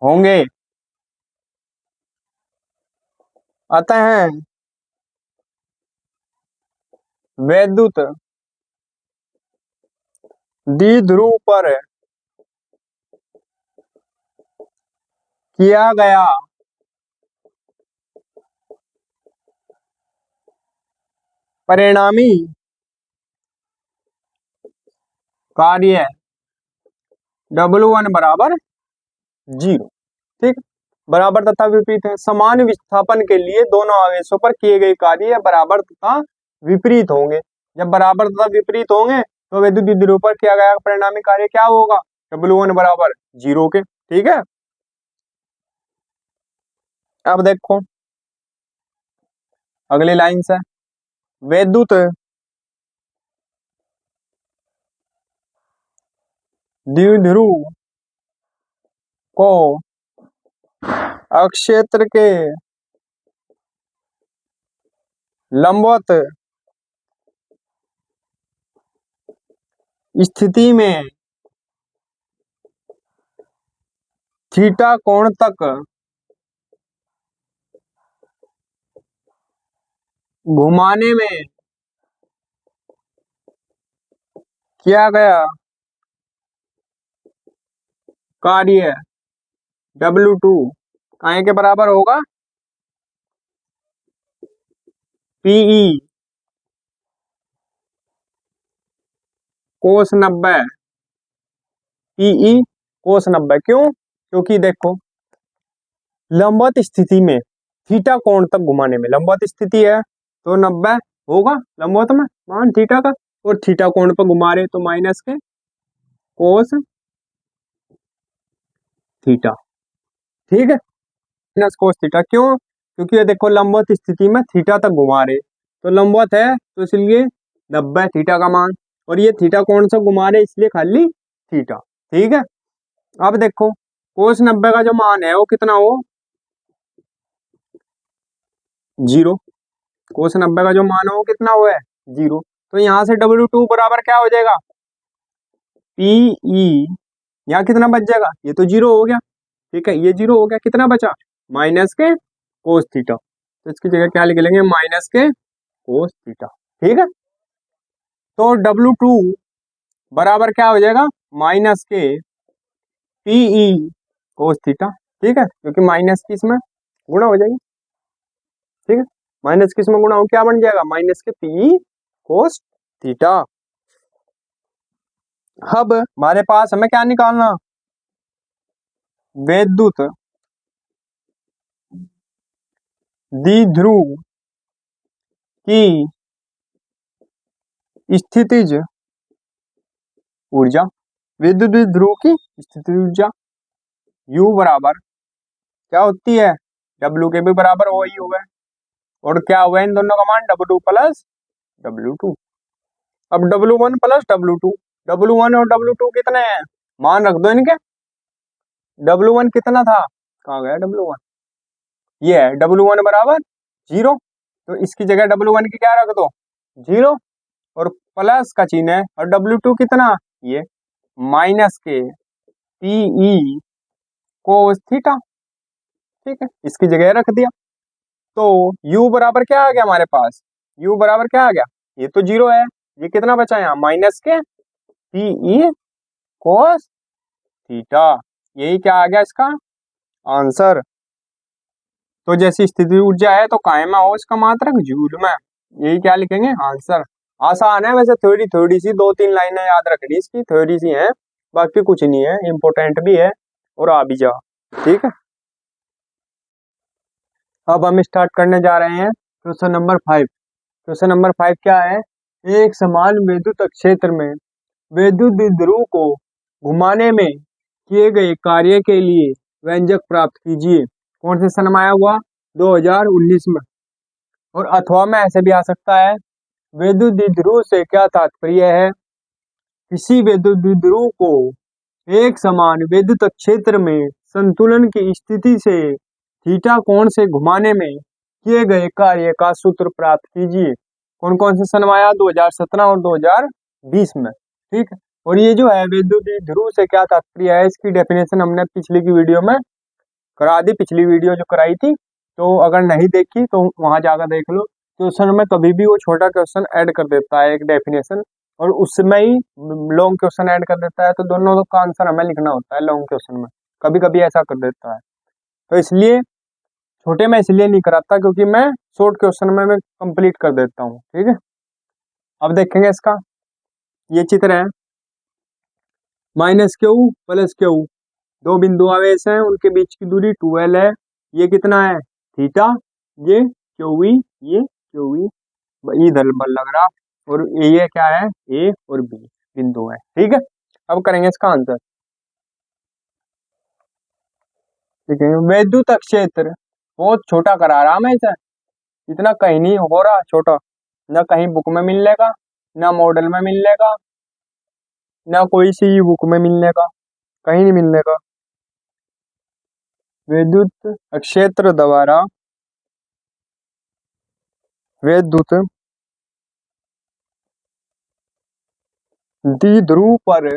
Speaker 1: होंगे। अतः विद्युत द्विध्रुव पर किया गया परिणामी कार्य W1 बराबर 0। ठीक। बराबर तथा विपरीत है, समान विस्थापन के लिए दोनों आवेशों पर किए गए कार्य बराबर तथा विपरीत होंगे। जब बराबर तथा विपरीत होंगे तो विद्युत द्विध्रुव पर किया गया परिणामी कार्य क्या होगा, W1 बराबर 0 के। ठीक है। अब देखो अगली लाइन से, विद्युत द्विध्रुव को क्षेत्र के लंबवत स्थिति में थीटा कोण तक घुमाने में किया गया कार्य W2 काय के बराबर होगा? PE कोस 90। PE कोस 90 क्यों? क्योंकि देखो लंबवत स्थिति में थीटा कोण तक घुमाने में, लंबवत स्थिति है तो 90 होगा लंबवत में मान थीटा का, और थीटा कोण पर घुमा रहे तो माइनस के कोस थीटा। ठीक है, माइनस कोस थीटा क्यों? क्योंकि ये देखो लंबवत स्थिति में थीटा तक घुमा रहे तो लंबवत है तो इसलिए 90 थीटा का मान, और ये थीटा कोण से घुमा रहे इसलिए खाली थीटा। ठीक है, अब देखो कोस 90 का जो मान है वो कितना हो? 0। कोस 90 का जो मान हो कितना हुआ है? 0। तो यहाँ से W2 बराबर क्या हो जाएगा? PE, यहाँ कितना बच जाएगा? ये तो 0 हो गया। ठीक है, ये 0 हो गया, कितना बचा? माइनस के कोस थीटा। तो इसकी जगह क्या लिख लेंगे? माइनस के कोस थीटा। ठीक है, तो W2 बराबर क्या हो जाएगा? माइनस के PE कोस थीटा। ठीक है, क्योंकि माइनस की इसमें गुणा हो जाएगी। ठीक है, माइनस की इसमें गुणा हो क्या बन जाएगा? माइनस के PE कोस थीटा। अब हमारे पास हमें क्या निकालना? विद्युत द्विध्रुव की स्थितिज ऊर्जा। विद्युत द्विध्रुव की स्थितिज ऊर्जा U बराबर क्या होती है? W के भी बराबर हो ही हुआ है, और क्या हुआ इन दोनों का मान? W2 plus W2। अब W1 प्लस W2, W1 और W2 कितने हैं? मान रख दो इनके। W1 कितना था? कहाँ गया W1? ये है W1 बराबर 0, तो इसकी जगह W1 की क्या रख दो? 0, और प्लस का चिन्ह है, और W2 कितना? ये माइनस के PE कोस थीटा। ठीक है, इसकी जगह रख दिया। तो U बराबर क्या आ गया हमारे पास? U बराबर क्या आ गया? ये तो 0 है, ये कितना बचा यहाँ? माइनस के PE कोस थीटा। यही क्या आ गया इसका आंसर। तो जैसी स्थिति ऊर्जा है तो काय में हो इसका मात्रक जूल में, यही क्या लिखेंगे? आंसर। आसान है वैसे, थोड़ी थोड़ी सी 2-3 लाइनें याद रखनी, इसकी थोड़ी सी है, बाकी कुछ नहीं है, इम्पोर्टेंट भी है और आ भी जा। ठीक है, अब हम स्टार्ट करने जा रहे हैं क्वेश्चन नंबर 5। क्वेश्चन नंबर 5 क्या है? एक समान विद्युत क्षेत्र में विद्युत द्विध्रुव को घुमाने में किए गए कार्य के लिए व्यंजक प्राप्त कीजिए। कौन से सन में आया हुआ? 2019 में। और अथवा में ऐसे भी आ सकता है, विद्युत द्विध्रुव से क्या तात्पर्य है? किसी विद्युत द्विध्रुव को एक समान विद्युत क्षेत्र में संतुलन की स्थिति से थीटा कोण से घुमाने में किए गए कार्य का सूत्र प्राप्त कीजिए। कौन कौन से सन में आया? 2017 और 2020 में। ठीक है, और ये जो है विद्युत द्विध्रुव से क्या तात्पर्य है, इसकी डेफिनेशन हमने पिछली की वीडियो में करा दी, पिछली वीडियो जो कराई थी, तो अगर नहीं देखी तो वहां जाकर देख लो। क्वेश्चन में कभी भी वो छोटा क्वेश्चन ऐड कर देता है एक डेफिनेशन, और उसमें ही लॉन्ग क्वेश्चन ऐड कर देता है, तो दोनों का आंसर हमें लिखना होता है लॉन्ग क्वेश्चन में, कभी कभी ऐसा कर देता है। तो इसलिए छोटे में इसलिए नहीं कराता क्योंकि मैं शॉर्ट क्वेश्चन में मैं कंप्लीट कर देता हूँ। ठीक है, अब देखेंगे इसका, ये चित्र है, माइनस क्यू प्लस क्यू, दो बिंदु आवेश हैं, उनके बीच की दूरी 2L है। ये कितना है? थीटा। ये क्यूई, ये क्यूई, इधर बल लग रहा, और ये क्या है? ए और बी बिंदु है। ठीक है, अब करेंगे इसका आंसर। ठीक है, विद्युत क्षेत्र बहुत छोटा करा रहा मैं इसे, इतना कहीं नहीं हो रहा छोटा, ना कहीं बुक में मिलने का, ना मॉडल में मिलने का, ना कोई सी बुक में मिलने का, कहीं नहीं मिलने का। विद्युत क्षेत्र द्वारा विद्युत द्विध्रुव पर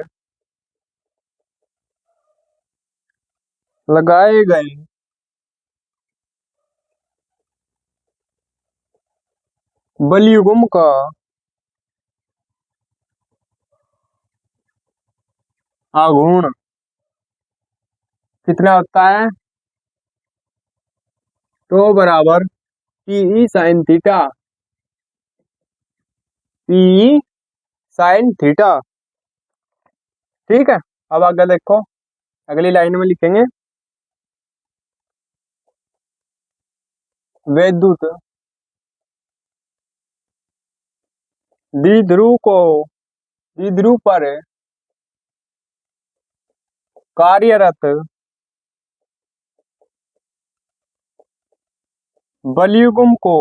Speaker 1: लगाए गए बलयुग्म का आघूर्ण कितना होता है? तो बराबर pE sine theta, pE sine theta. ठीक है, अब आगे देखो, अगली लाइन में लिखेंगे वैद्युत द्विध्रुव पर कार्यरत बलयुग्म को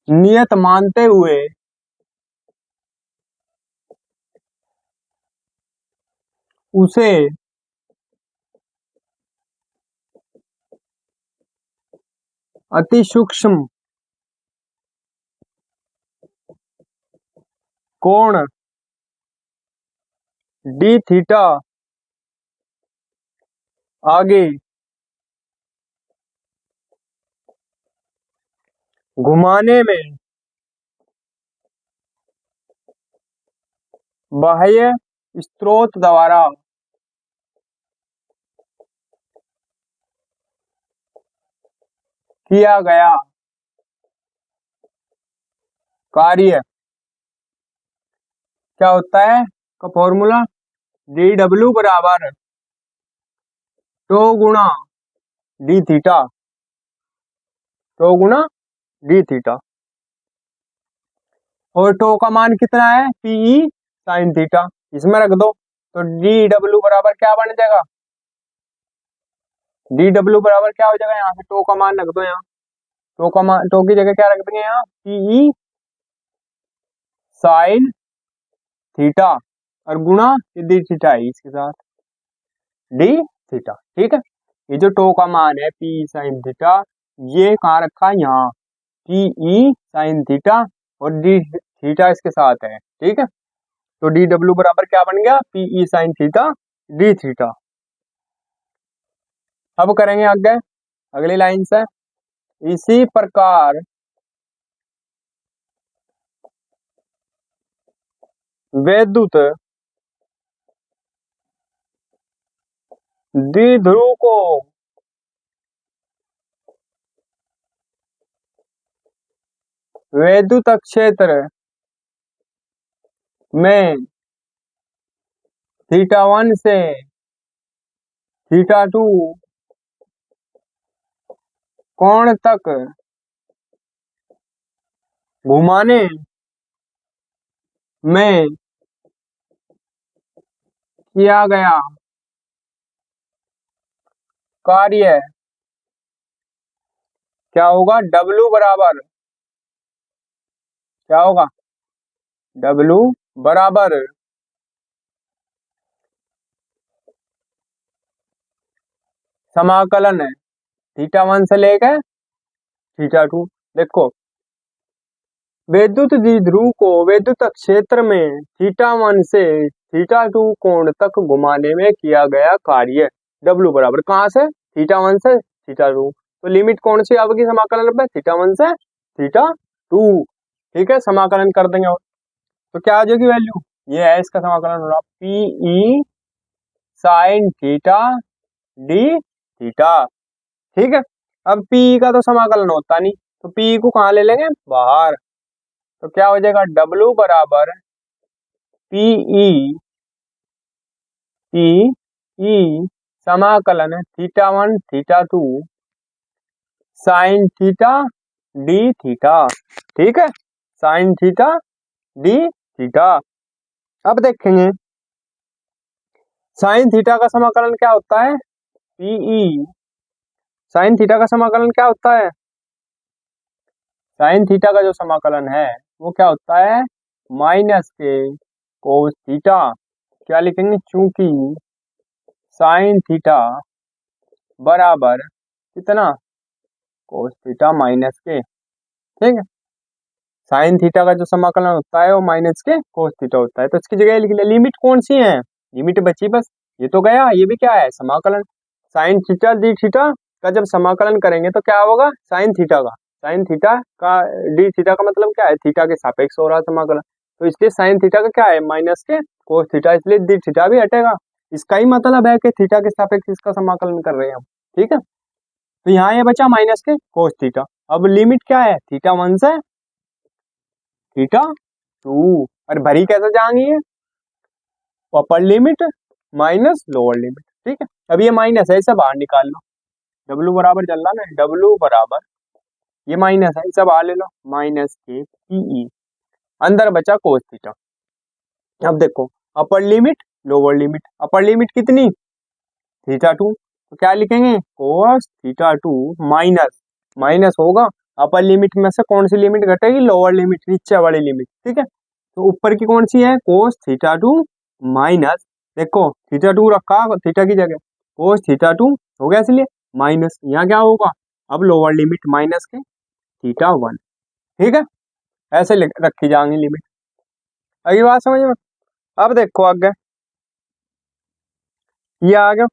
Speaker 1: नियत मानते हुए उसे अति सूक्ष्म कोण डी थीटा आगे घुमाने में बाह्य स्रोत द्वारा किया गया कार्य क्या होता है? का फॉर्मूला डी डब्ल्यू बराबर टो गुणा डी थीटा, टो गुणा डी थीटा। और टो का मान कितना है? पीई साइन थीटा, इसमें रख दो तो डी डब्ल्यू बराबर क्या बन जाएगा? डी डब्ल्यू बराबर क्या हो जाएगा? यहाँ से टो का मान रख दो, यहाँ टो का मान, टो की जगह क्या रख देंगे? यहाँ पीई साइन थीटा और गुणा डी थीटा है इसके साथ डी थीटा। ठीक है, ये जो टो का मान है पी साइन थीटा, ये कहाँ रखा है? यहाँ पी साइन थीटा और डी थीटा इसके साथ है। ठीक है, तो डी डब्ल्यू बराबर क्या बन गया? P sign theta d theta. अब करेंगे आगे अगली लाइन से, इसी प्रकार वैद्युत द्विध्रुव को वैद्युत क्षेत्र में थीटा 1 से थीटा 2 कोण तक घुमाने में किया गया कार्य क्या होगा? डब्ल्यू बराबर क्या होगा? डब्ल्यू बराबर समाकलन है थीटा 1 से लेकर थीटा 2। देखो, वैद्युत द्विध्रुव को वैद्युत क्षेत्र में थीटा 1 से थीटा 2 कोण तक घुमाने में किया गया कार्य डब्ल्यू बराबर कहाँ से? थीटा 1 से थीटा 2। तो लिमिट कौन सी आपकी समाकलन पे? थीटा 1 से थीटा 2। ठीक है, समाकलन कर देंगे और तो क्या आ जाएगी वैल्यू? ये है इसका समाकलन हो रहा pE sine theta d theta. ठीक है, अब पी का तो समाकलन होता नहीं, तो पी को कहाँ ले लेंगे? बाहर। तो क्या हो जाएगा? डब्ल्यू बराबर पीई ई समाकलन theta 1 theta 2 sign theta d theta. ठीक है, साइन थीटा डी थीटा। अब देखेंगे साइन थीटा का समाकलन क्या होता है? पीई साइन थीटा का समाकलन क्या होता है? साइन थीटा का जो समाकलन है वो क्या होता है? माइनस के कोस थीटा, क्या लिखेंगे? चूंकि साइन थीटा बराबर कितना? कोस थीटा माइनस के। ठीक है, साइन थीटा का जो समाकलन होता है वो माइनस के कोस थीटा होता है। तो इसकी जगह लिख लिया लिमिट कौन सी है, लिमिट बची बस, ये तो गया, ये भी क्या है समाकलन। साइन थीटा डी थीटा का जब समाकलन करेंगे तो क्या होगा, साइन थीटा का, साइन थीटा का डी थीटा का मतलब क्या है, थीटा के सापेक्ष हो रहा है समाकलन, तो इसलिए साइन थीटा का क्या है माइनस के कोस थीटा, इसलिए डी थीटा भी हटेगा। इसका ही मतलब है कि थीटा के सापेक्ष इसका समाकलन कर रहे हैं हम, ठीक है। तो यहाँ ये बचा माइनस के कोस थीटा। अब लिमिट क्या है, थीटा 1 से थीटा 2, और भरी कैसे जाएंगी ये, upper limit minus lower limit, ठीक है। अब ये माइनस है, इसे बाहर निकाल लो, डब्लू बराबर चल रहा ना, डब्लू बराबर ये माइनस है, इसे बाहर ले लो, माइनस के पीई, अंदर बचा कोस थीटा। अब देखो upper limit lower limit, upper limit कितनी थीटा 2, तो क्या लिखेंगे कोस थीटा 2 माइनस, माइनस होगा अपर लिमिट में से कौन सी लिमिट घटेगी, लोअर लिमिट, नीचे वाली लिमिट, ठीक है। तो ऊपर की कौन सी है कोस थीटा 2 माइनस, देखो थीटा 2 रखा थीटा की जगह, कोस थीटा 2 हो गया, इसलिए माइनस, यहाँ क्या होगा अब लोअर लिमिट माइनस के थीटा 1, ठीक है। ऐसे रखी जाएंगी लिमिट, अगली बात समझ में। अब देखो आगे ये आ गया,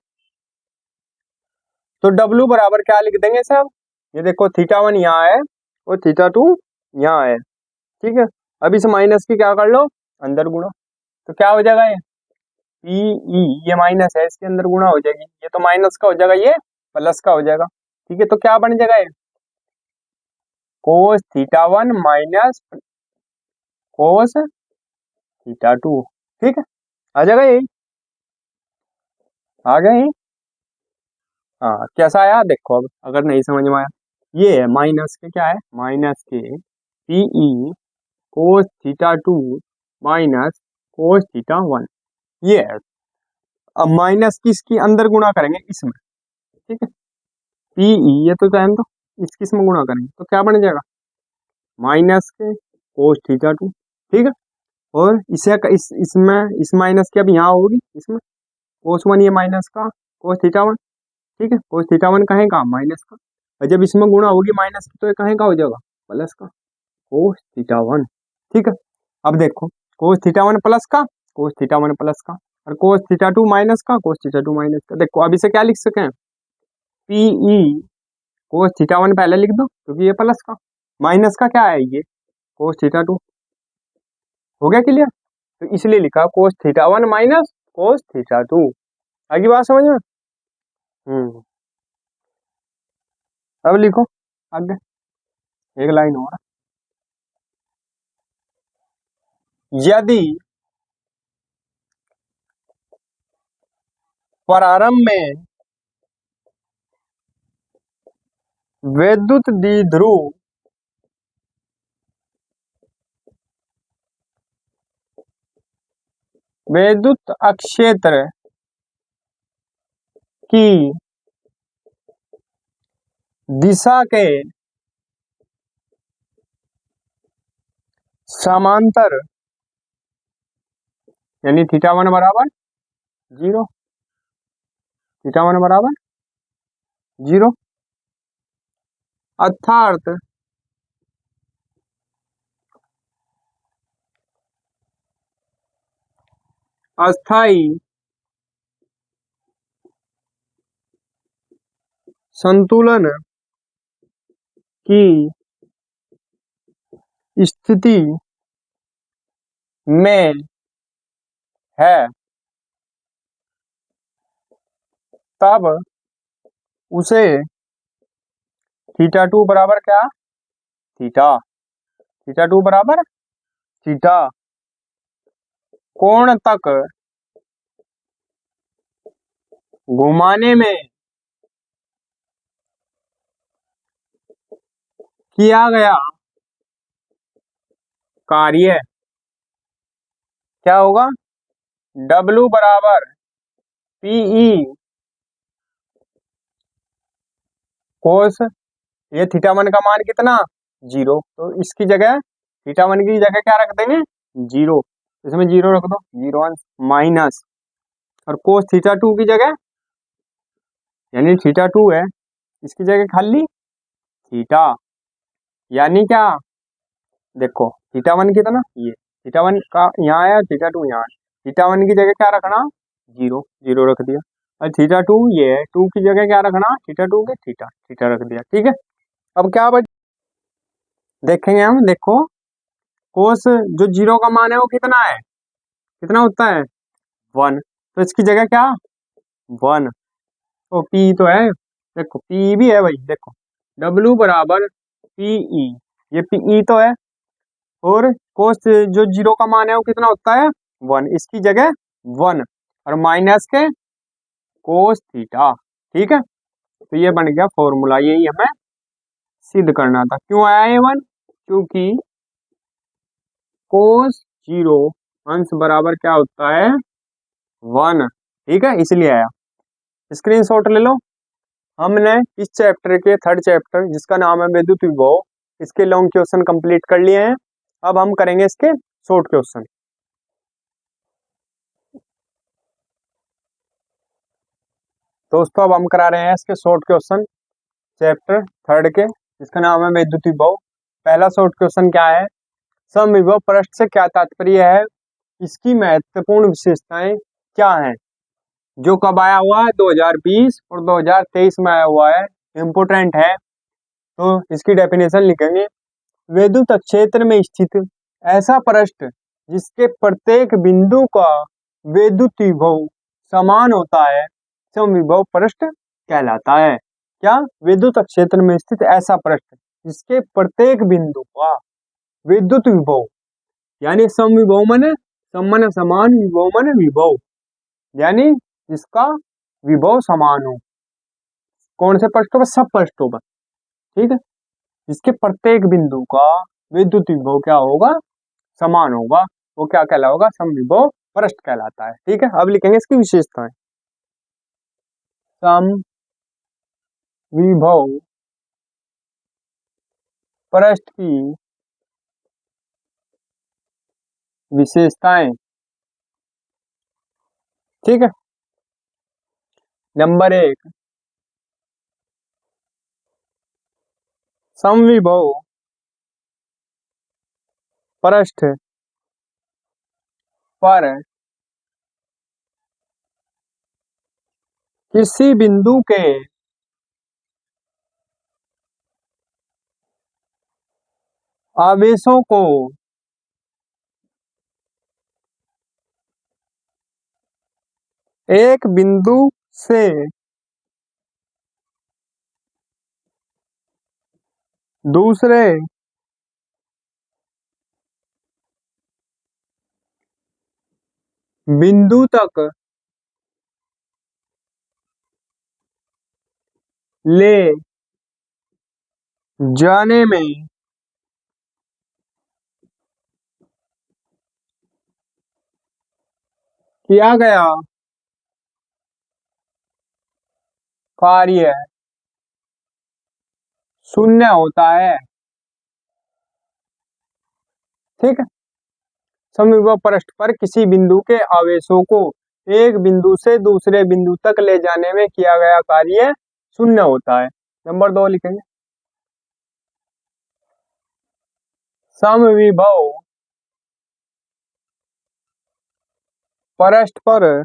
Speaker 1: तो डब्लू बराबर क्या लिख देंगे साहब, ये देखो थीटा 1 यहाँ है और थीटा 2 यहाँ है, ठीक है। अब इस माइनस की क्या कर लो अंदर गुणा, तो क्या हो जाएगा ये पी ई, ये माइनस है इसके अंदर गुणा हो जाएगी, ये तो माइनस का हो जाएगा, ये प्लस का हो जाएगा, ठीक है। तो क्या बन जाएगा ये कोस थीटा 1 माइनस कोस थीटा 2, ठीक है। आ जाएगा यही, आ गया यही, हाँ कैसा आया देखो, अब अगर नहीं समझ में आया, ये है माइनस के क्या है माइनस के pE cos theta 2 minus cos theta 1, ये है। अब माइनस की इसकी अंदर गुणा करेंगे इसमें, ठीक है, पीई ये तो जान दो, इसकी इसमें गुणा करेंगे तो क्या बन जाएगा माइनस के कोस थीटा 2, ठीक है। और इसे इसमें इस माइनस की अब यहाँ होगी इसमें कोस 1, ये माइनस का कोस थीटा 1, ठीक है, कोस थीटा 1 कहेगा माइनस का, और जब इसमें गुणा होगी माइनस की तो ये कहेगा हो जाएगा प्लस का कोस थीटा 1, ठीक है। अब देखो कोस थीटा 1 प्लस का कोस थीटा 1 प्लस का, और कोस थीटा 2 माइनस का कोस थीटा 2 माइनस का, देखो अब इसे क्या लिख सके हैं पीई कोस थीटा 1 पहले लिख दो क्योंकि ये प्लस का, माइनस का क्या है ये कोस थीटा 2, हो गया क्लियर। तो इसलिए लिखा कोस थीटा 1 माइनस कोस थीटा 2, आगे बात समझ में। अब लिखो आगे एक लाइन और, यदि प्रारंभ में विद्युत द्विध्रुव विद्युत अक्षेत्र की दिशा के समांतर, यानी थीटा 1 बराबर 0, थीटा 1 बराबर 0, अर्थात अस्थाई संतुलन की स्थिति में है, तब उसे थीटा 2 बराबर क्या, थीटा थीटा 2 बराबर थीटा कोण तक घुमाने में किया गया कार्य क्या होगा, डब्लू बराबर पीई कोस, ये थीटा 1 का मान कितना 0, तो इसकी जगह थीटा 1 की जगह क्या रख देंगे 0, इसमें 0 रख दो, 0 माइनस, और कोस थीटा 2 की जगह, यानी थीटा 2 है इसकी जगह खाली थीटा, यानी क्या देखो थीटा वन कितना, ये थीटा वन का यहाँ आया, थीटा टू यहाँ आया। थीटा वन की जगह क्या रखना, जीरो, जीरो रख दिया। और थीटा टू ये है, टू की जगह क्या रखना, थीटा टू के थीटा, थीटा रख दिया। ठीक है, अब क्या बच, देखेंगे हम। देखो कोस जो जीरो का मान है वो कितना है, कितना होता है, वन। तो इसकी जगह क्या, वन। तो पी तो है, देखो पी भी है भाई, देखो डब्ल्यू बराबर पीई, ये पीई तो है। और कोस जो जीरो का मान है वो कितना होता है, वन, इसकी जगह वन, और माइनस के कोस थीटा। ठीक है, तो ये बन गया फॉर्मूला, यही हमें सिद्ध करना था। क्यों आया ये वन, क्योंकि कोस जीरो अंश बराबर क्या होता है, वन। ठीक है, इसलिए आया। स्क्रीनशॉट ले लो। हमने इस चैप्टर के थर्ड चैप्टर जिसका नाम है विद्युत विभव, इसके लॉन्ग क्वेश्चन कंप्लीट कर लिए हैं। अब हम करेंगे इसके शॉर्ट क्वेश्चन। दोस्तों अब हम करा रहे हैं इसके शॉर्ट क्वेश्चन चैप्टर थर्ड के, जिसका नाम है विद्युत विभव। पहला शॉर्ट क्वेश्चन क्या है, समविभव पृष्ठ से क्या तात्पर्य है, इसकी महत्वपूर्ण विशेषताएं क्या हैं। जो कब आया हुआ है, 2020 और 2023 में आया हुआ है, इम्पोर्टेंट है। तो इसकी डेफिनेशन लिखेंगे, विद्युत क्षेत्र में स्थित ऐसा पृष्ठ जिसके प्रत्येक बिंदु का विद्युत विभव समान होता है, समविभव पृष्ठ कहलाता है। क्या, विद्युत क्षेत्र में स्थित ऐसा पृष्ठ जिसके प्रत्येक बिंदु का विद्युत विभव, यानी समविभव माने सम माने समान, विभव माने विभव, यानी जिसका विभव समान हो। कौन से पृष्ठों पर, सब पृष्ठों पर। ठीक है, जिसके प्रत्येक बिंदु का विद्युत विभव क्या होगा, समान होगा, वो क्या कहलाएगा, समविभव पृष्ठ कहलाता है। ठीक है, अब लिखेंगे इसकी विशेषताएं। समविभव पृष्ठ की विशेषताएं। ठीक है, नंबर एक, समविभव पृष्ठ पर किसी बिंदु के आवेशों को एक बिंदु से दूसरे बिंदु तक ले जाने में किया गया कार्य शून्य होता है। ठीक है, समविभव पृष्ठ पर किसी बिंदु के आवेशों को एक बिंदु से दूसरे बिंदु तक ले जाने में किया गया कार्य शून्य होता है। नंबर दो लिखेंगे, समविभव पृष्ठ पर,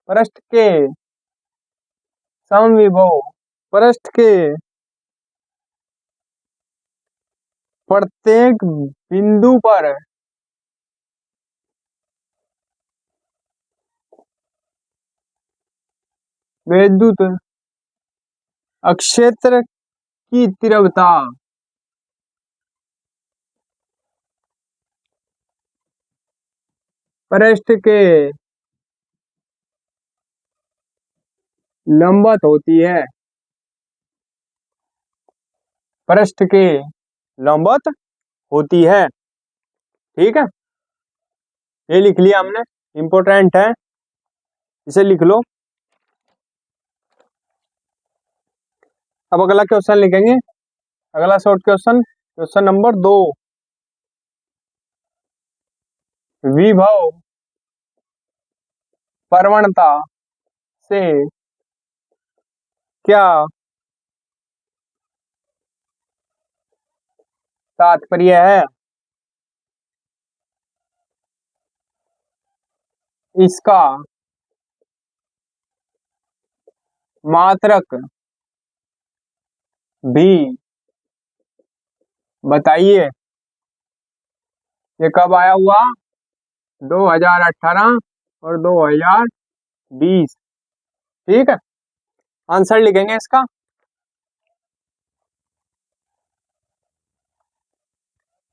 Speaker 1: पृष्ठ के, समविभव पृष्ठ के प्रत्येक बिंदु पर विद्युत क्षेत्र की तीव्रता पृष्ठ के लंबवत होती है, पृष्ठ के लंबवत होती है। ठीक है, ये लिख लिया हमने, इंपोर्टेंट है, इसे लिख लो। अब अगला क्वेश्चन लिखेंगे, अगला शॉर्ट क्वेश्चन, क्वेश्चन नंबर दो, विभव प्रवणता से क्या तात्पर्य है। इसका मात्रक भी बताइए। ये कब आया हुआ? 2018 और 2020। ठीक है, आंसर लिखेंगे इसका।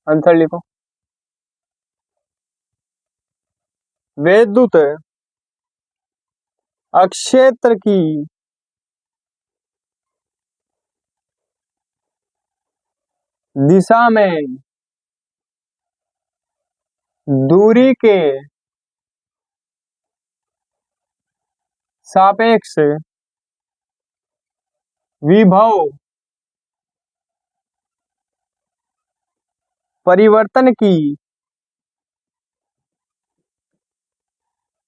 Speaker 1: आंसर लिखो। विद्युत अक्षेत्र की दिशा में दूरी के सापेक्ष विभव परिवर्तन की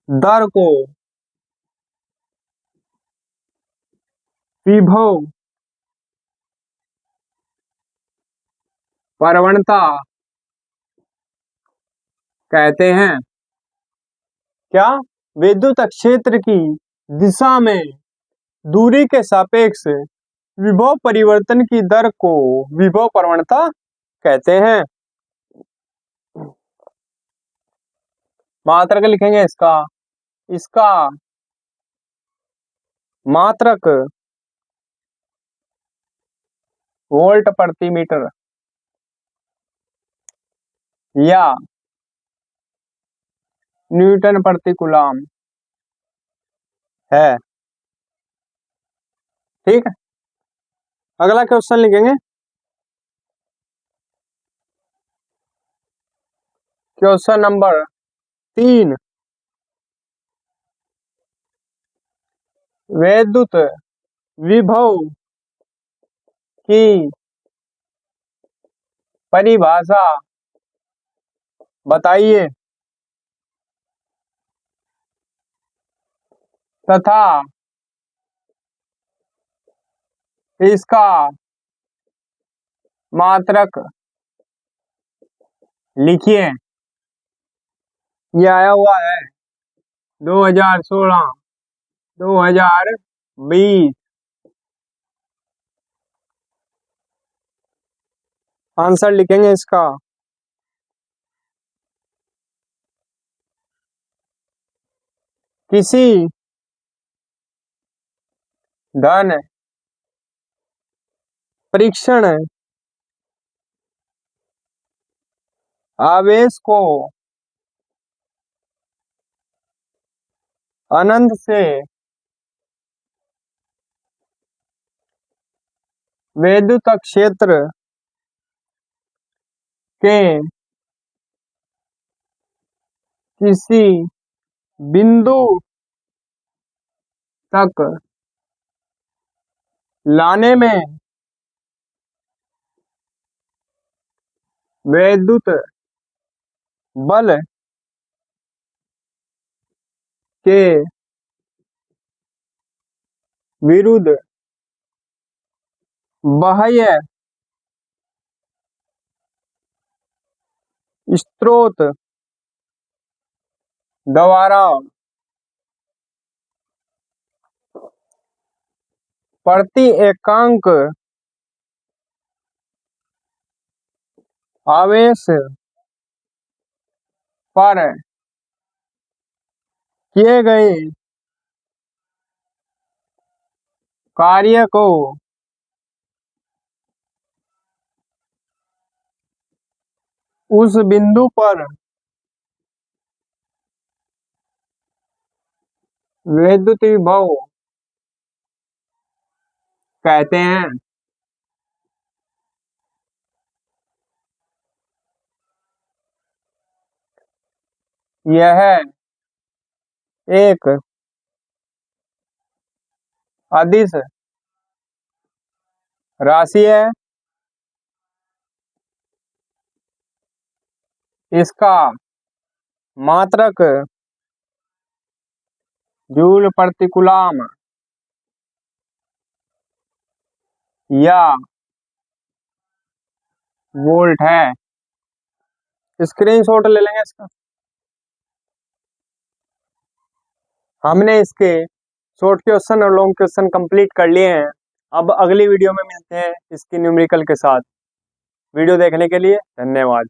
Speaker 1: दर को विभव प्रवणता कहते हैं। क्या? विद्युत क्षेत्र की दिशा में दूरी के सापेक्ष विभव परिवर्तन की दर को विभव प्रवणता कहते हैं। मात्रक लिखेंगे इसका। इसका मात्रक वोल्ट प्रति मीटर या न्यूटन प्रति कूलम है। ठीक है, अगला क्वेश्चन लिखेंगे। Question number 3। विद्युत विभव की परिभाषा बताइए तथा इसका मात्रक लिखिए। ये आया हुआ है 2016 2020। आंसर लिखेंगे इसका। किसी धन परीक्षण आवेश को अनंत से विद्युत क्षेत्र के किसी बिंदु तक लाने में विद्युत बल के विरुद्ध बाह्य स्रोत द्वारा प्रति एकांक आवेश पर किए गए कार्य को उस बिंदु पर विद्युत विभव कहते हैं। यह एक अदिश राशि है। इसका मात्रक जूल प्रति कूलम या वोल्ट है। स्क्रीनशॉट ले लेंगे इसका। हमने इसके शॉर्ट क्वेश्चन और लॉन्ग क्वेश्चन कंप्लीट कर लिए हैं। अब अगली वीडियो में मिलते हैं इसकी न्यूमेरिकल के साथ। वीडियो देखने के लिए धन्यवाद।